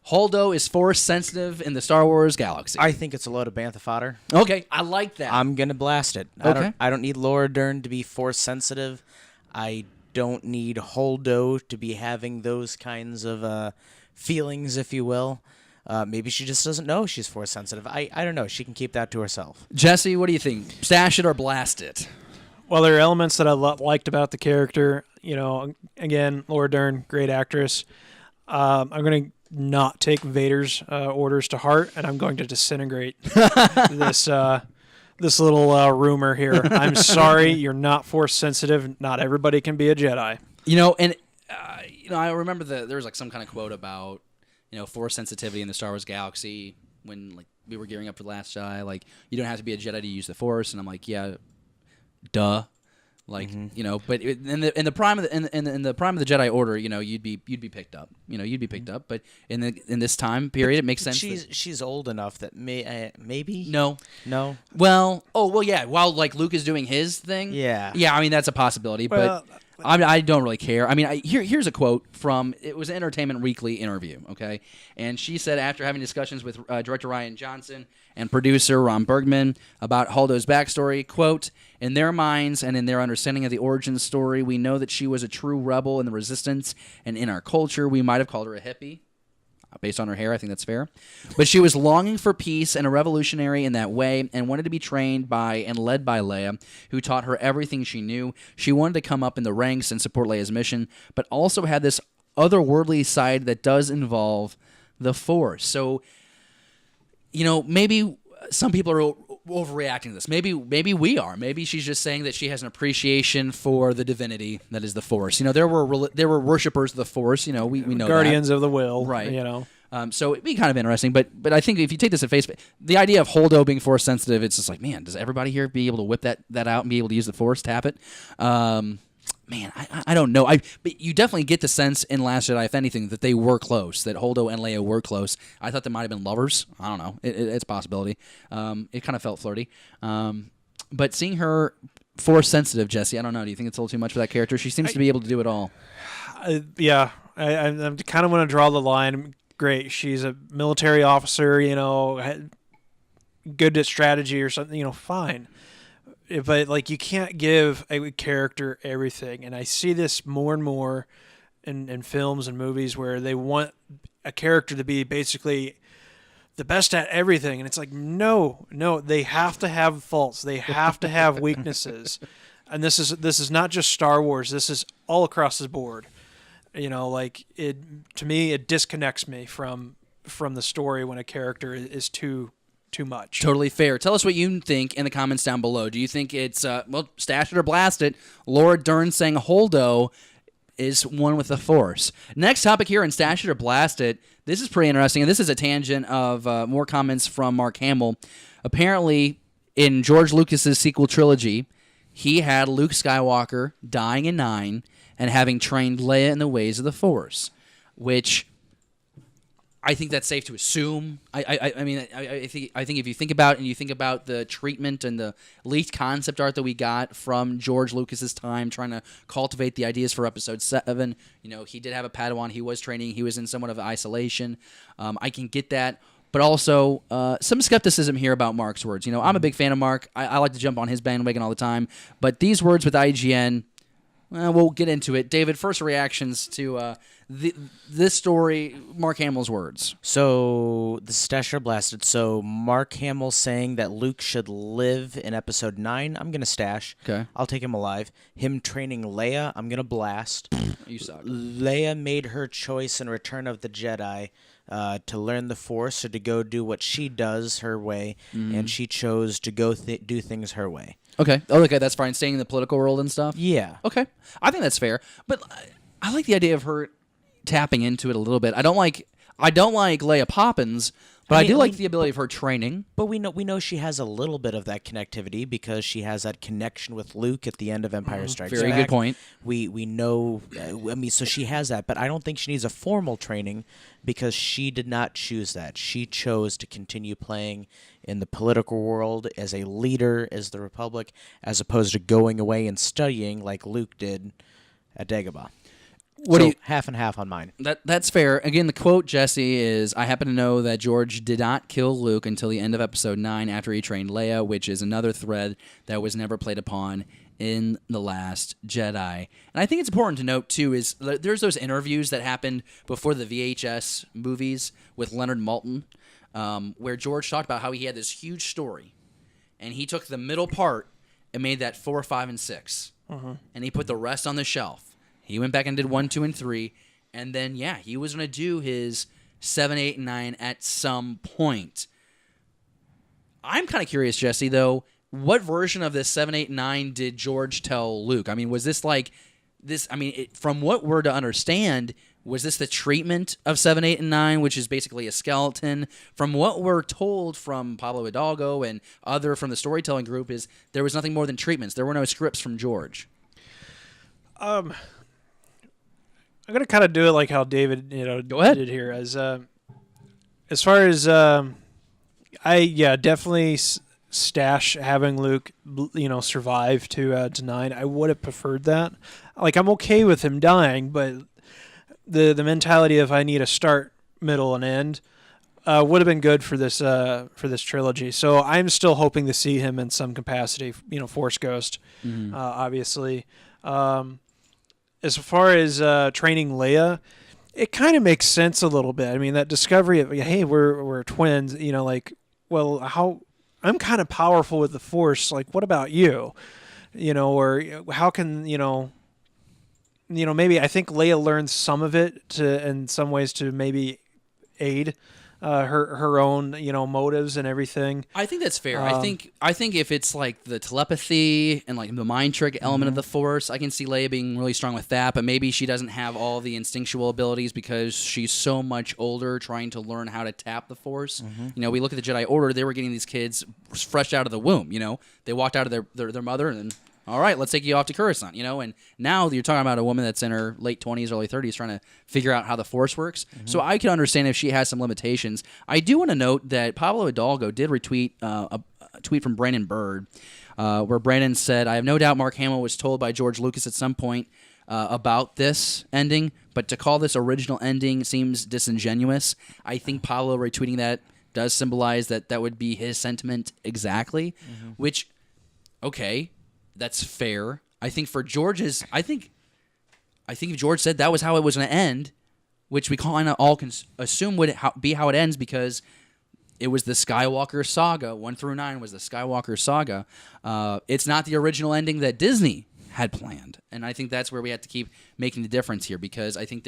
Holdo is force sensitive in the Star Wars galaxy. I think it's a load of bantha fodder. Okay, I like that. I'm gonna blast it. Okay. I don't need Laura Dern to be force sensitive. I don't need Holdo to be having those kinds of feelings, if you will. Maybe she just doesn't know she's force sensitive. I don't know. She can keep that to herself. Jesse, what do you think? Stash it or blast it? Well, there are elements that I liked about the character. Again, Laura Dern, great actress. I'm going to not take Vader's orders to heart, and I'm going to disintegrate this little rumor here. I'm sorry, you're not force sensitive. Not everybody can be a Jedi. I remember there was like some kind of quote about force sensitivity in the Star Wars galaxy when we were gearing up for the Last Jedi. Like, you don't have to be a Jedi to use the Force, and I'm like, yeah. Duh, but in the prime of the Jedi Order, you'd be picked up. You'd be picked up. But in this time period, it makes sense. She's old enough that maybe no. Well, yeah. While Luke is doing his thing, yeah. I mean that's a possibility. Well, I don't really care. I mean, here's a quote from, it was an Entertainment Weekly interview, okay? And she said, after having discussions with director Ryan Johnson and producer Ron Bergman about Holdo's backstory, quote, in their minds and in their understanding of the origin story, we know that she was a true rebel in the resistance, and in our culture, we might have called her a hippie. Based on her hair, I think that's fair. But she was longing for peace and a revolutionary in that way and wanted to be trained by and led by Leia, who taught her everything she knew. She wanted to come up in the ranks and support Leia's mission, but also had this otherworldly side that does involve the Force. So, maybe some people are overreacting to this. Maybe we are. Maybe she's just saying that she has an appreciation for the divinity that is the Force. There were worshipers of the Force. We know Guardians that. of the Will, right? So it'd be kind of interesting. But I think if you take this at face value, the idea of Holdo being Force sensitive, it's just like, man, does everybody here be able to whip that out and be able to use the Force, tap it? Man, I don't know. But you definitely get the sense in Last Jedi, if anything, that they were close, that Holdo and Leia were close. I thought they might have been lovers. I don't know. It's a possibility. It kind of felt flirty. But seeing her Force sensitive, Jesse, I don't know. Do you think it's a little too much for that character? She seems to be able to do it all. I kind of want to draw the line. Great, she's a military officer, good at strategy or something, fine. But you can't give a character everything, and I see this more and more in films and movies where they want a character to be basically the best at everything, and it's like no, they have to have faults, they have to have weaknesses, and this is not just Star Wars. This is all across the board. To me, it disconnects me from the story when a character is too much. Totally fair. Tell us what you think in the comments down below. Do you think it's, stash it or blast it? Laura Dern saying Holdo is one with the Force. Next topic here in Stash It or Blast It. This is pretty interesting, and this is a tangent of more comments from Mark Hamill. Apparently, in George Lucas's sequel trilogy, he had Luke Skywalker dying in 9 and having trained Leia in the ways of the Force, which I think that's safe to assume. I think if you think about it and you think about the treatment and the leaked concept art that we got from George Lucas's time trying to cultivate the ideas for Episode 7, he did have a Padawan. He was training. He was in somewhat of isolation. I can get that. But also some skepticism here about Mark's words. I'm a big fan of Mark. I like to jump on his bandwagon all the time. But these words with IGN, we'll get into it. David, first reactions to this story, Mark Hamill's words. So, this is Stash or Blasted. So, Mark Hamill saying that Luke should live in Episode 9, I'm going to stash. Okay. I'll take him alive. Him training Leia, I'm going to blast. You suck. Leia made her choice in Return of the Jedi to learn the Force or to go do what she does her way, and she chose to go do things her way. Okay. Oh, okay, that's fine. Staying in the political world and stuff? Yeah. Okay. I think that's fair. But I like the idea of her tapping into it a little bit. I don't like Leia Poppins, but I do like the ability of her training. But we know she has a little bit of that connectivity because she has that connection with Luke at the end of Empire Strikes Back. Very good point. We know, so she has that, but I don't think she needs a formal training because she did not choose that. She chose to continue playing in the political world as a leader, as the Republic, as opposed to going away and studying like Luke did at Dagobah. Half and half on mine. That's fair. Again, the quote, Jesse, is, I happen to know that George did not kill Luke until the end of Episode 9 after he trained Leia, which is another thread that was never played upon in The Last Jedi. And I think it's important to note, too, is there's those interviews that happened before the VHS movies with Leonard Maltin, where George talked about how he had this huge story, and he took the middle part and made that 4, 5, and 6, and he put the rest on the shelf. He went back and did 1, 2, and 3, and then, he was going to do his 7, 8, and 9 at some point. I'm kind of curious, Jesse, though, what version of this 7, 8, and 9 did George tell Luke? I mean, was this like this? I mean, from what we're to understand, was this the treatment of 7, 8, and 9, which is basically a skeleton? From what we're told from Pablo Hidalgo and other from the storytelling group is there was nothing more than treatments. There were no scripts from George. I'm gonna kind of do it like how David, Go ahead. did here. As far as I definitely stash having Luke, survive to 9. I would have preferred that. Like, I'm okay with him dying, but the mentality of I need a start, middle, and end would have been good for this trilogy. So I'm still hoping to see him in some capacity. Force Ghost, obviously. As far as training Leia, it kind of makes sense a little bit. I mean, that discovery of, hey, we're twins. Well, how I'm kind of powerful with the Force. Like, what about you? Or how can maybe I think Leia learns some of it in some ways to maybe aid her own motives and everything. I think that's fair. I think if it's like the telepathy and like the mind trick element of the Force, I can see Leia being really strong with that. But maybe she doesn't have all the instinctual abilities because she's so much older, trying to learn how to tap the Force. We look at the Jedi Order; they were getting these kids fresh out of the womb. They walked out of their mother and. All right, let's take you off to Coruscant, and now you're talking about a woman that's in her late 20s, early 30s trying to figure out how the Force works. So I can understand if she has some limitations. I do want to note that Pablo Hidalgo did retweet a tweet from Brandon Bird where Brandon said, I have no doubt Mark Hamill was told by George Lucas at some point about this ending, but to call this original ending seems disingenuous. I think Pablo retweeting that does symbolize that would be his sentiment exactly, which, okay, that's fair. I think for George's, I think if George said that was how it was going to end, which we kind of all can assume would be how it ends because it was the Skywalker saga. 1 through 9 was the Skywalker saga. It's not the original ending that Disney had planned, and I think that's where we have to keep making the difference here because I think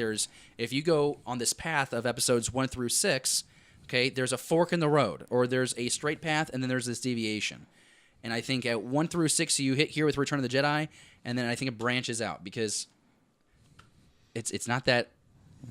if you go on this path of episodes 1 through 6, okay, there's a fork in the road, or there's a straight path, and then there's this deviation. And I think at 1 through 6, you hit here with Return of the Jedi, and then I think it branches out because it's not that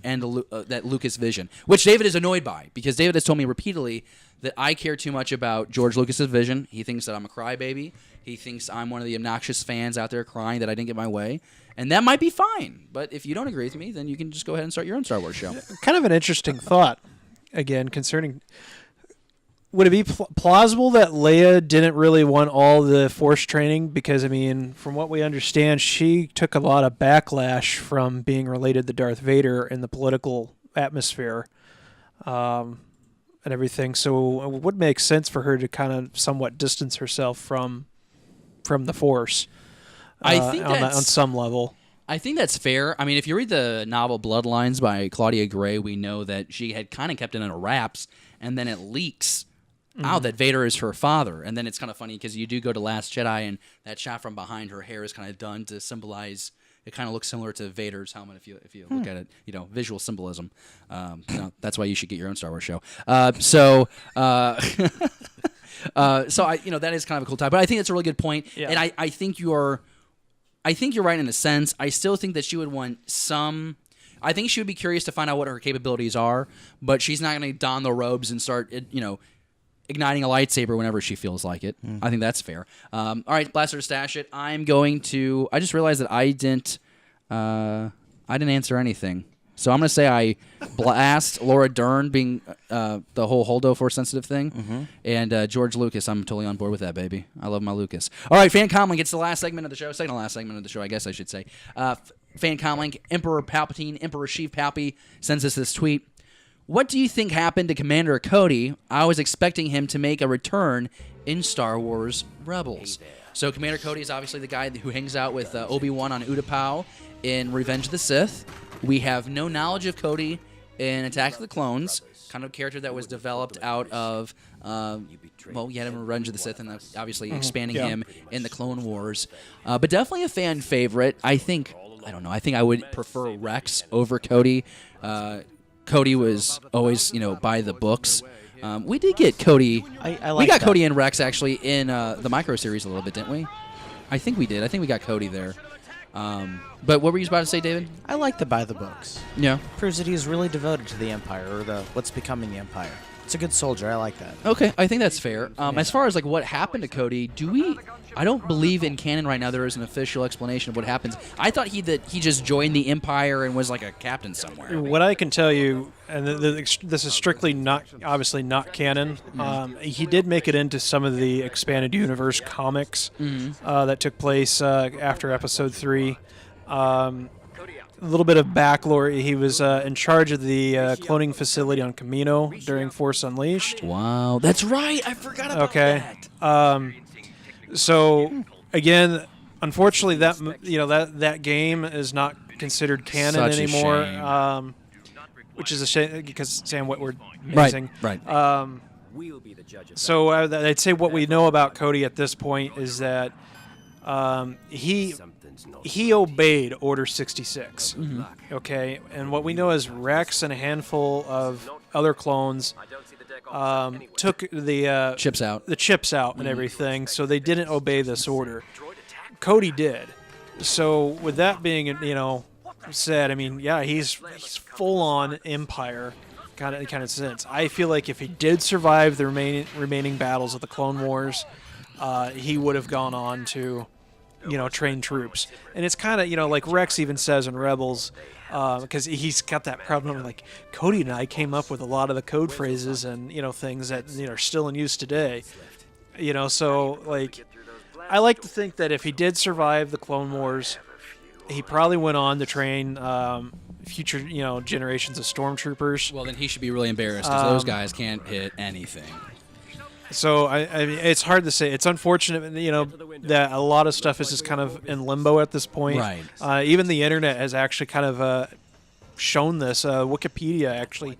end that Lucas vision, which David is annoyed by because David has told me repeatedly that I care too much about George Lucas's vision. He thinks that I'm a crybaby. He thinks I'm one of the obnoxious fans out there crying that I didn't get my way, and that might be fine. But if you don't agree with me, then you can just go ahead and start your own Star Wars show. Kind of an interesting thought, again, concerning. Would it be plausible that Leia didn't really want all the Force training? Because, I mean, from what we understand, she took a lot of backlash from being related to Darth Vader in the political atmosphere and everything. So it would make sense for her to kind of somewhat distance herself from the Force I think on some level. I think that's fair. I mean, if you read the novel Bloodlines by Claudia Gray, we know that she had kind of kept it under wraps, and then it leaks out that Vader is her father. And then it's kind of funny because you do go to Last Jedi, and that shot from behind her hair is kind of done to symbolize. It kind of looks similar to Vader's helmet if you look at it, visual symbolism. That's why you should get your own Star Wars show. So that is kind of a cool tie. But I think that's a really good point, and I think you're right in a sense. I still think that she would want some. I think she would be curious to find out what her capabilities are, but she's not going to don the robes and start, igniting a lightsaber whenever she feels like it. I think that's fair. All right, Blaster to stash it. I just realized that I didn't answer anything. So I'm going to say I blast Laura Dern being the whole Holdo Force sensitive thing. And George Lucas, I'm totally on board with that, baby. I love my Lucas. All right, Fan Comlink, it's the last segment of the show. Second to last segment of the show, I guess I should say. Fan Comlink, Emperor Palpatine, Emperor Sheev Palpy sends us this tweet. What do you think happened to Commander Cody? I was expecting him to make a return in Star Wars Rebels. So Commander Cody is obviously the guy who hangs out with Obi-Wan on Utapau in Revenge of the Sith. We have no knowledge of Cody in Attack of the Clones, kind of character that was developed out of, Revenge of the Sith, and obviously expanding him in the Clone Wars. But definitely a fan favorite. I think I would prefer Rex over Cody. Cody was always, by the books. We did get Cody. We got Cody and Rex actually in the micro series a little bit, didn't we? I think we did. I think we got Cody there. But what were you about to say, David? I like the by the books. Yeah. Proves that he's really devoted to the Empire, or what's becoming the Empire. It's a good soldier. I like that. Okay, I think that's fair. As far as what happened to Cody, do I don't believe in canon right now there is an official explanation of what happens. I thought he just joined the Empire and was like a captain somewhere. What I can tell you, and this is strictly not, obviously not canon, he did make it into some of the expanded universe comics that took place after Episode 3. A little bit of backlore. He was in charge of the cloning facility on Camino during Force Unleashed. Wow, that's right. I forgot about that. So again, unfortunately, that game is not considered canon Such a anymore, shame. which is a shame because Sam Witwer, amazing. Right. So I'd say what we know about Cody at this point is that he obeyed Order 66. Okay, and what we know is Rex and a handful of other clones took the Chips out. and everything, so they didn't obey this order. Cody did. So with that being said, I mean, yeah, he's full on Empire kind of sense. I feel like if he did survive the remaining battles of the Clone Wars, he would have gone on to train troops. And it's kind of like Rex even says in Rebels, because he's got that problem. Like, Cody and I came up with a lot of the code phrases and things that are still in use today. So like, I like to think that if he did survive the Clone Wars, he probably went on to train future generations of stormtroopers. Well, then he should be really embarrassed because those guys can't hit anything. So I mean, it's hard to say. It's unfortunate, that a lot of stuff is just kind of in limbo at this point. Right. Even the internet has actually kind of shown this. Wikipedia actually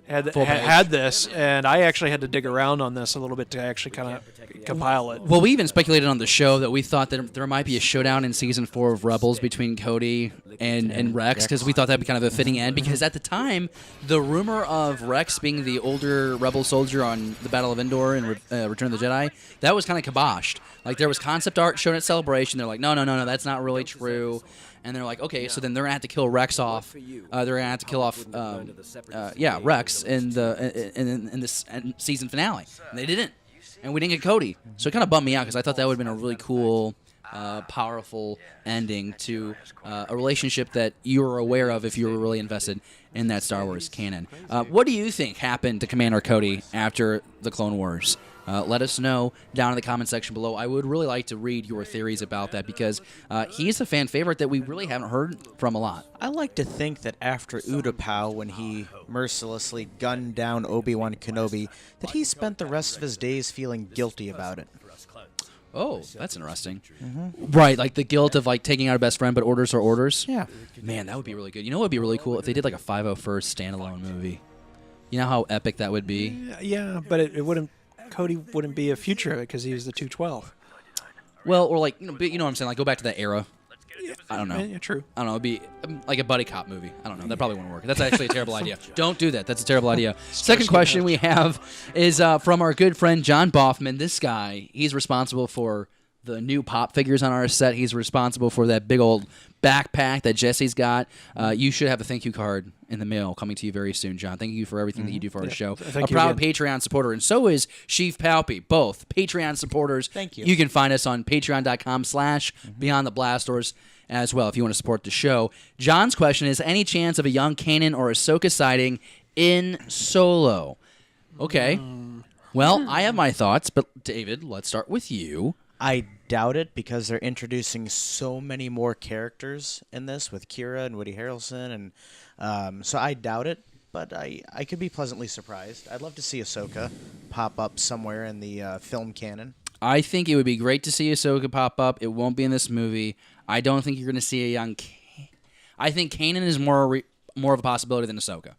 had this, and I actually had to dig around on this a little bit to actually kind of compile it. Well, we even speculated on the show that we thought that there might be a showdown in season 4 of Rebels between Cody and Rex, because we thought that'd be kind of a fitting end. Because at the time, the rumor of Rex being the older Rebel soldier on the Battle of Endor and Return of the Jedi, that was kind of kiboshed. Like, there was concept art shown at Celebration. They're like, no, that's not really true. And they're like, okay, so then they're gonna have to kill Rex off. They're gonna have to kill off, Rex in this season finale. And they didn't, and we didn't get Cody. So it kind of bummed me out because I thought that would have been a really cool, powerful ending to a relationship that you were aware of if you were really invested in that Star Wars canon. What do you think happened to Commander Cody after the Clone Wars? Let us know down in the comment section below. I would really like to read your theories about that because he's a fan favorite that we really haven't heard from a lot. I like to think that after Utapau, when he mercilessly gunned down Obi-Wan Kenobi, that he spent the rest of his days feeling guilty about it. Oh, that's interesting. Right, like the guilt of like taking out a best friend, but orders are orders. Yeah. Man, that would be really good. You know what would be really cool? If they did like a 501st standalone movie. You know how epic that would be? Yeah, but it wouldn't. Cody wouldn't be a future of it because he was the 212. Well, or like, you know what I'm saying? Like, go back to that era. I don't know. Yeah, true. I don't know. It'd be like a buddy cop movie. I don't know. That probably wouldn't work. That's actually a terrible idea. Don't do that. That's a terrible idea. Second question we have is from our good friend John Boffman. This guy, he's responsible for the new pop figures on our set. He's responsible for that big old backpack that Jesse's got. You should have a thank you card in the mail coming to you very soon, John. Thank you for everything that you do for our show. A proud Patreon supporter, and so is Sheaf Palpy, both Patreon supporters. Thank you. You can find us on patreon.com/Beyond the Blast Doors as well if you want to support the show. John's question is, any chance of a young Kanan or Ahsoka sighting in Solo? Okay. Well, I have my thoughts, but David, let's start with you. I doubt it because they're introducing so many more characters in this with Kira and Woody Harrelson, and so I doubt it, but I could be pleasantly surprised. I'd love to see Ahsoka pop up somewhere in the film canon. I think it would be great to see Ahsoka pop up. It won't be in this movie. I don't think you're going to see a young I think Kanan is more of a possibility than Ahsoka.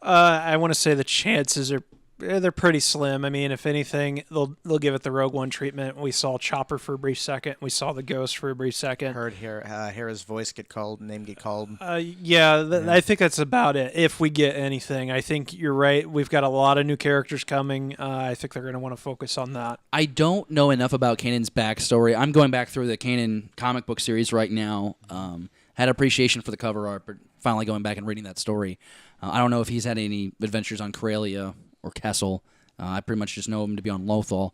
I want to say the chances are they're pretty slim. I mean, if anything, they'll give it the Rogue One treatment. We saw Chopper for a brief second. We saw the Ghost for a brief second. Heard Hera's voice get called, name get called. I think that's about it. If we get anything, I think you're right. We've got a lot of new characters coming. I think they're going to want to focus on that. I don't know enough about Kanan's backstory. I'm going back through the Kanan comic book series right now. Had appreciation for the cover art, but finally going back and reading that story. I don't know if he's had any adventures on Corellia or Kessel. I pretty much just know him to be on Lothal.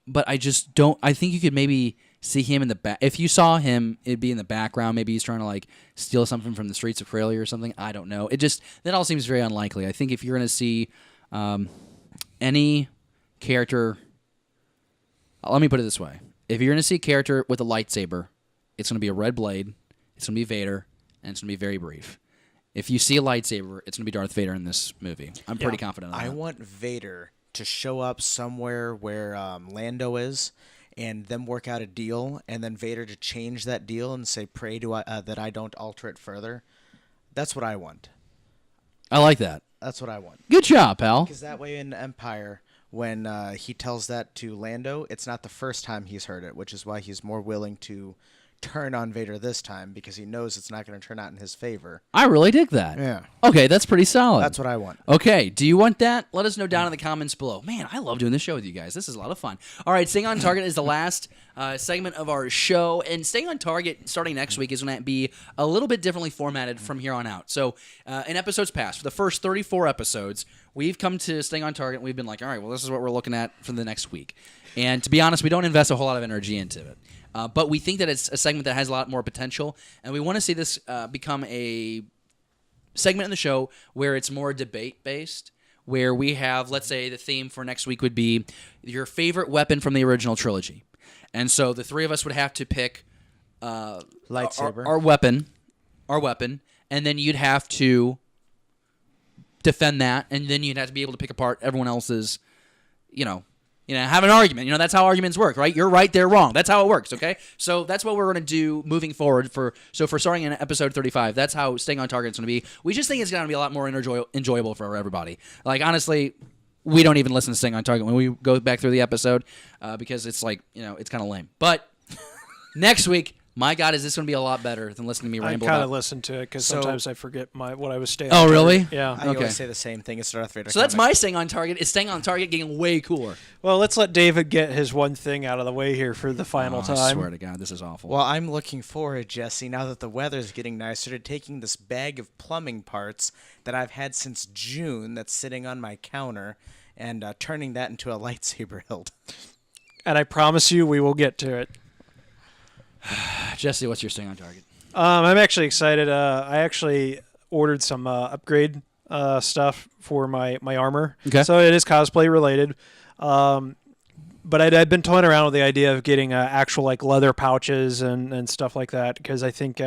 but I just don't. I think you could maybe see him in the back. If you saw him, it'd be in the background. Maybe he's trying to like steal something from the streets of Frelia or something. I don't know. That all seems very unlikely. I think if you're going to see any character, let me put it this way: if you're going to see a character with a lightsaber, it's going to be a red blade. It's going to be Vader, and it's going to be very brief. If you see a lightsaber, it's going to be Darth Vader in this movie. I'm pretty confident on that. I want Vader to show up somewhere where Lando is, and them work out a deal, and then Vader to change that deal and say, "Pray to that I don't alter it further." That's what I want. I like that. That's what I want. Good job, pal. Because that way in Empire, when he tells that to Lando, it's not the first time he's heard it, which is why he's more willing to turn on Vader this time, because he knows it's not going to turn out in his favor. I really dig that. Yeah. Okay, that's pretty solid. That's what I want. Okay, do you want that? Let us know down in the comments below. Man, I love doing this show with you guys. This is a lot of fun. All right, Staying on Target is the last segment of our show, and Staying on Target starting next week is going to be a little bit differently formatted from here on out. So in episodes past, for the first 34 episodes, we've come to Staying on Target, and we've been like, all right, well, this is what we're looking at for the next week. And to be honest, we don't invest a whole lot of energy into it. But we think that it's a segment that has a lot more potential, and we want to see this become a segment in the show where it's more debate-based, where we have, let's say, the theme for next week would be your favorite weapon from the original trilogy. And so the three of us would have to pick Lightsaber. our weapon, and then you'd have to defend that, and then you'd have to be able to pick apart everyone else's, have an argument. That's how arguments work, right? You're right, they're wrong. That's how it works, okay? So that's what we're going to do moving forward. For starting in episode 35, that's how Staying on Target is going to be. We just think it's going to be a lot more enjoyable for everybody. Like, honestly, we don't even listen to Staying on Target when we go back through the episode because it's like, it's kind of lame. But next week, my God, is this going to be a lot better than listening to me ramble I kind about of listen to it because sometimes I forget what I was staying. Oh, really? Yeah. I always say the same thing. It's Darth Vader. So that's my Staying on Target. Is Staying on Target getting way cooler? Well, let's let David get his one thing out of the way here for the final time. I swear to God, this is awful. Well, I'm looking forward, Jesse, now that the weather's getting nicer, to taking this bag of plumbing parts that I've had since June that's sitting on my counter and turning that into a lightsaber hilt. And I promise you we will get to it. Jesse, what's your Staying on Target? I'm actually excited. I actually ordered some upgrade stuff for my armor. Okay. So it is cosplay related. But I'd been toying around with the idea of getting actual like leather pouches and stuff like that because I think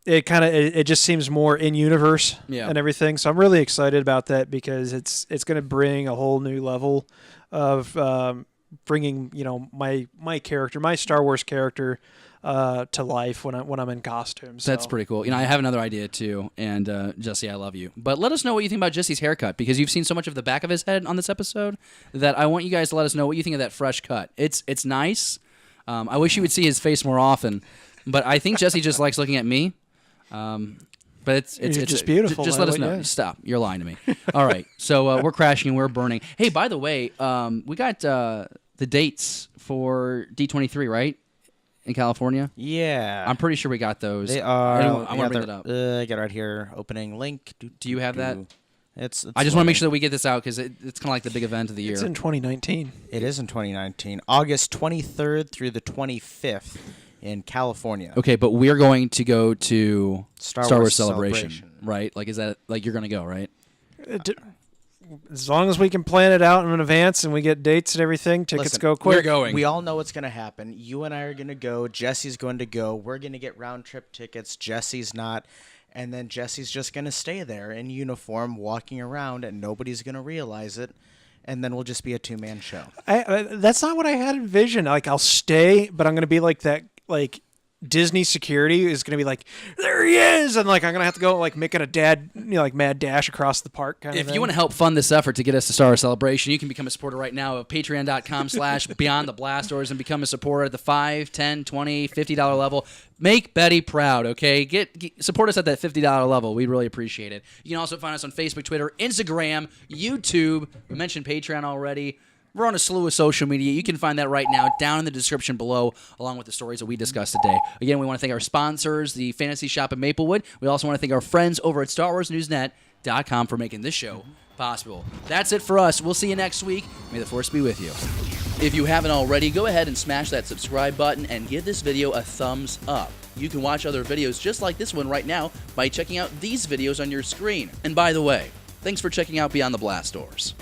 it just seems more in universe and everything. So I'm really excited about that because it's going to bring a whole new level of bringing my character, my Star Wars character, to life when I'm in costume. So. That's pretty cool. I have another idea too, and Jesse, I love you. But let us know what you think about Jesse's haircut because you've seen so much of the back of his head on this episode that I want you guys to let us know what you think of that fresh cut. It's nice. I wish you would see his face more often, but I think Jesse just likes looking at me. But it's just beautiful. Just let us know. Stop. You're lying to me. All right. So we're crashing and we're burning. Hey, by the way, we got the dates for D23, right? In California? Yeah. I'm pretty sure we got those. They are. I want to bring that up. I got it right here. Opening link. Do you have that? It's I just want to make sure that we get this out because it's kind of like the big event of the year. It's in 2019. It is in 2019. August 23rd through the 25th. In California. Okay, but we're going to go to Star Wars Wars Celebration, right? Like, is that like you're going to go, right? As long as we can plan it out in advance and we get dates and everything, tickets go quick. We're going. We all know what's going to happen. You and I are going to go. Jesse's going to go. We're going to get round trip tickets. Jesse's not. And then Jesse's just going to stay there in uniform, walking around, and nobody's going to realize it. And then we'll just be a two-man show. That's not what I had envisioned. Like, I'll stay, but I'm going to be like that. Like Disney security is going to be like, there he is, and like I'm going to have to go like making a mad dash across the park kind of thing. If you want to help fund this effort to get us to Star Wars Celebration, you can become a supporter right now of patreon.com/Beyond the Blast Doors and become a supporter at the $5, $10, $20, $50 level. Make Betty proud, okay? Support us at that $50 level. We'd really appreciate it. You can also find us on Facebook, Twitter, Instagram, YouTube. We mentioned Patreon already. We're on a slew of social media. You can find that right now down in the description below, along with the stories that we discussed today. Again, we want to thank our sponsors, the Fantasy Shop at Maplewood. We also want to thank our friends over at StarWarsNewsNet.com for making this show possible. That's it for us. We'll see you next week. May the Force be with you. If you haven't already, go ahead and smash that subscribe button and give this video a thumbs up. You can watch other videos just like this one right now by checking out these videos on your screen. And by the way, thanks for checking out Beyond the Blast Doors.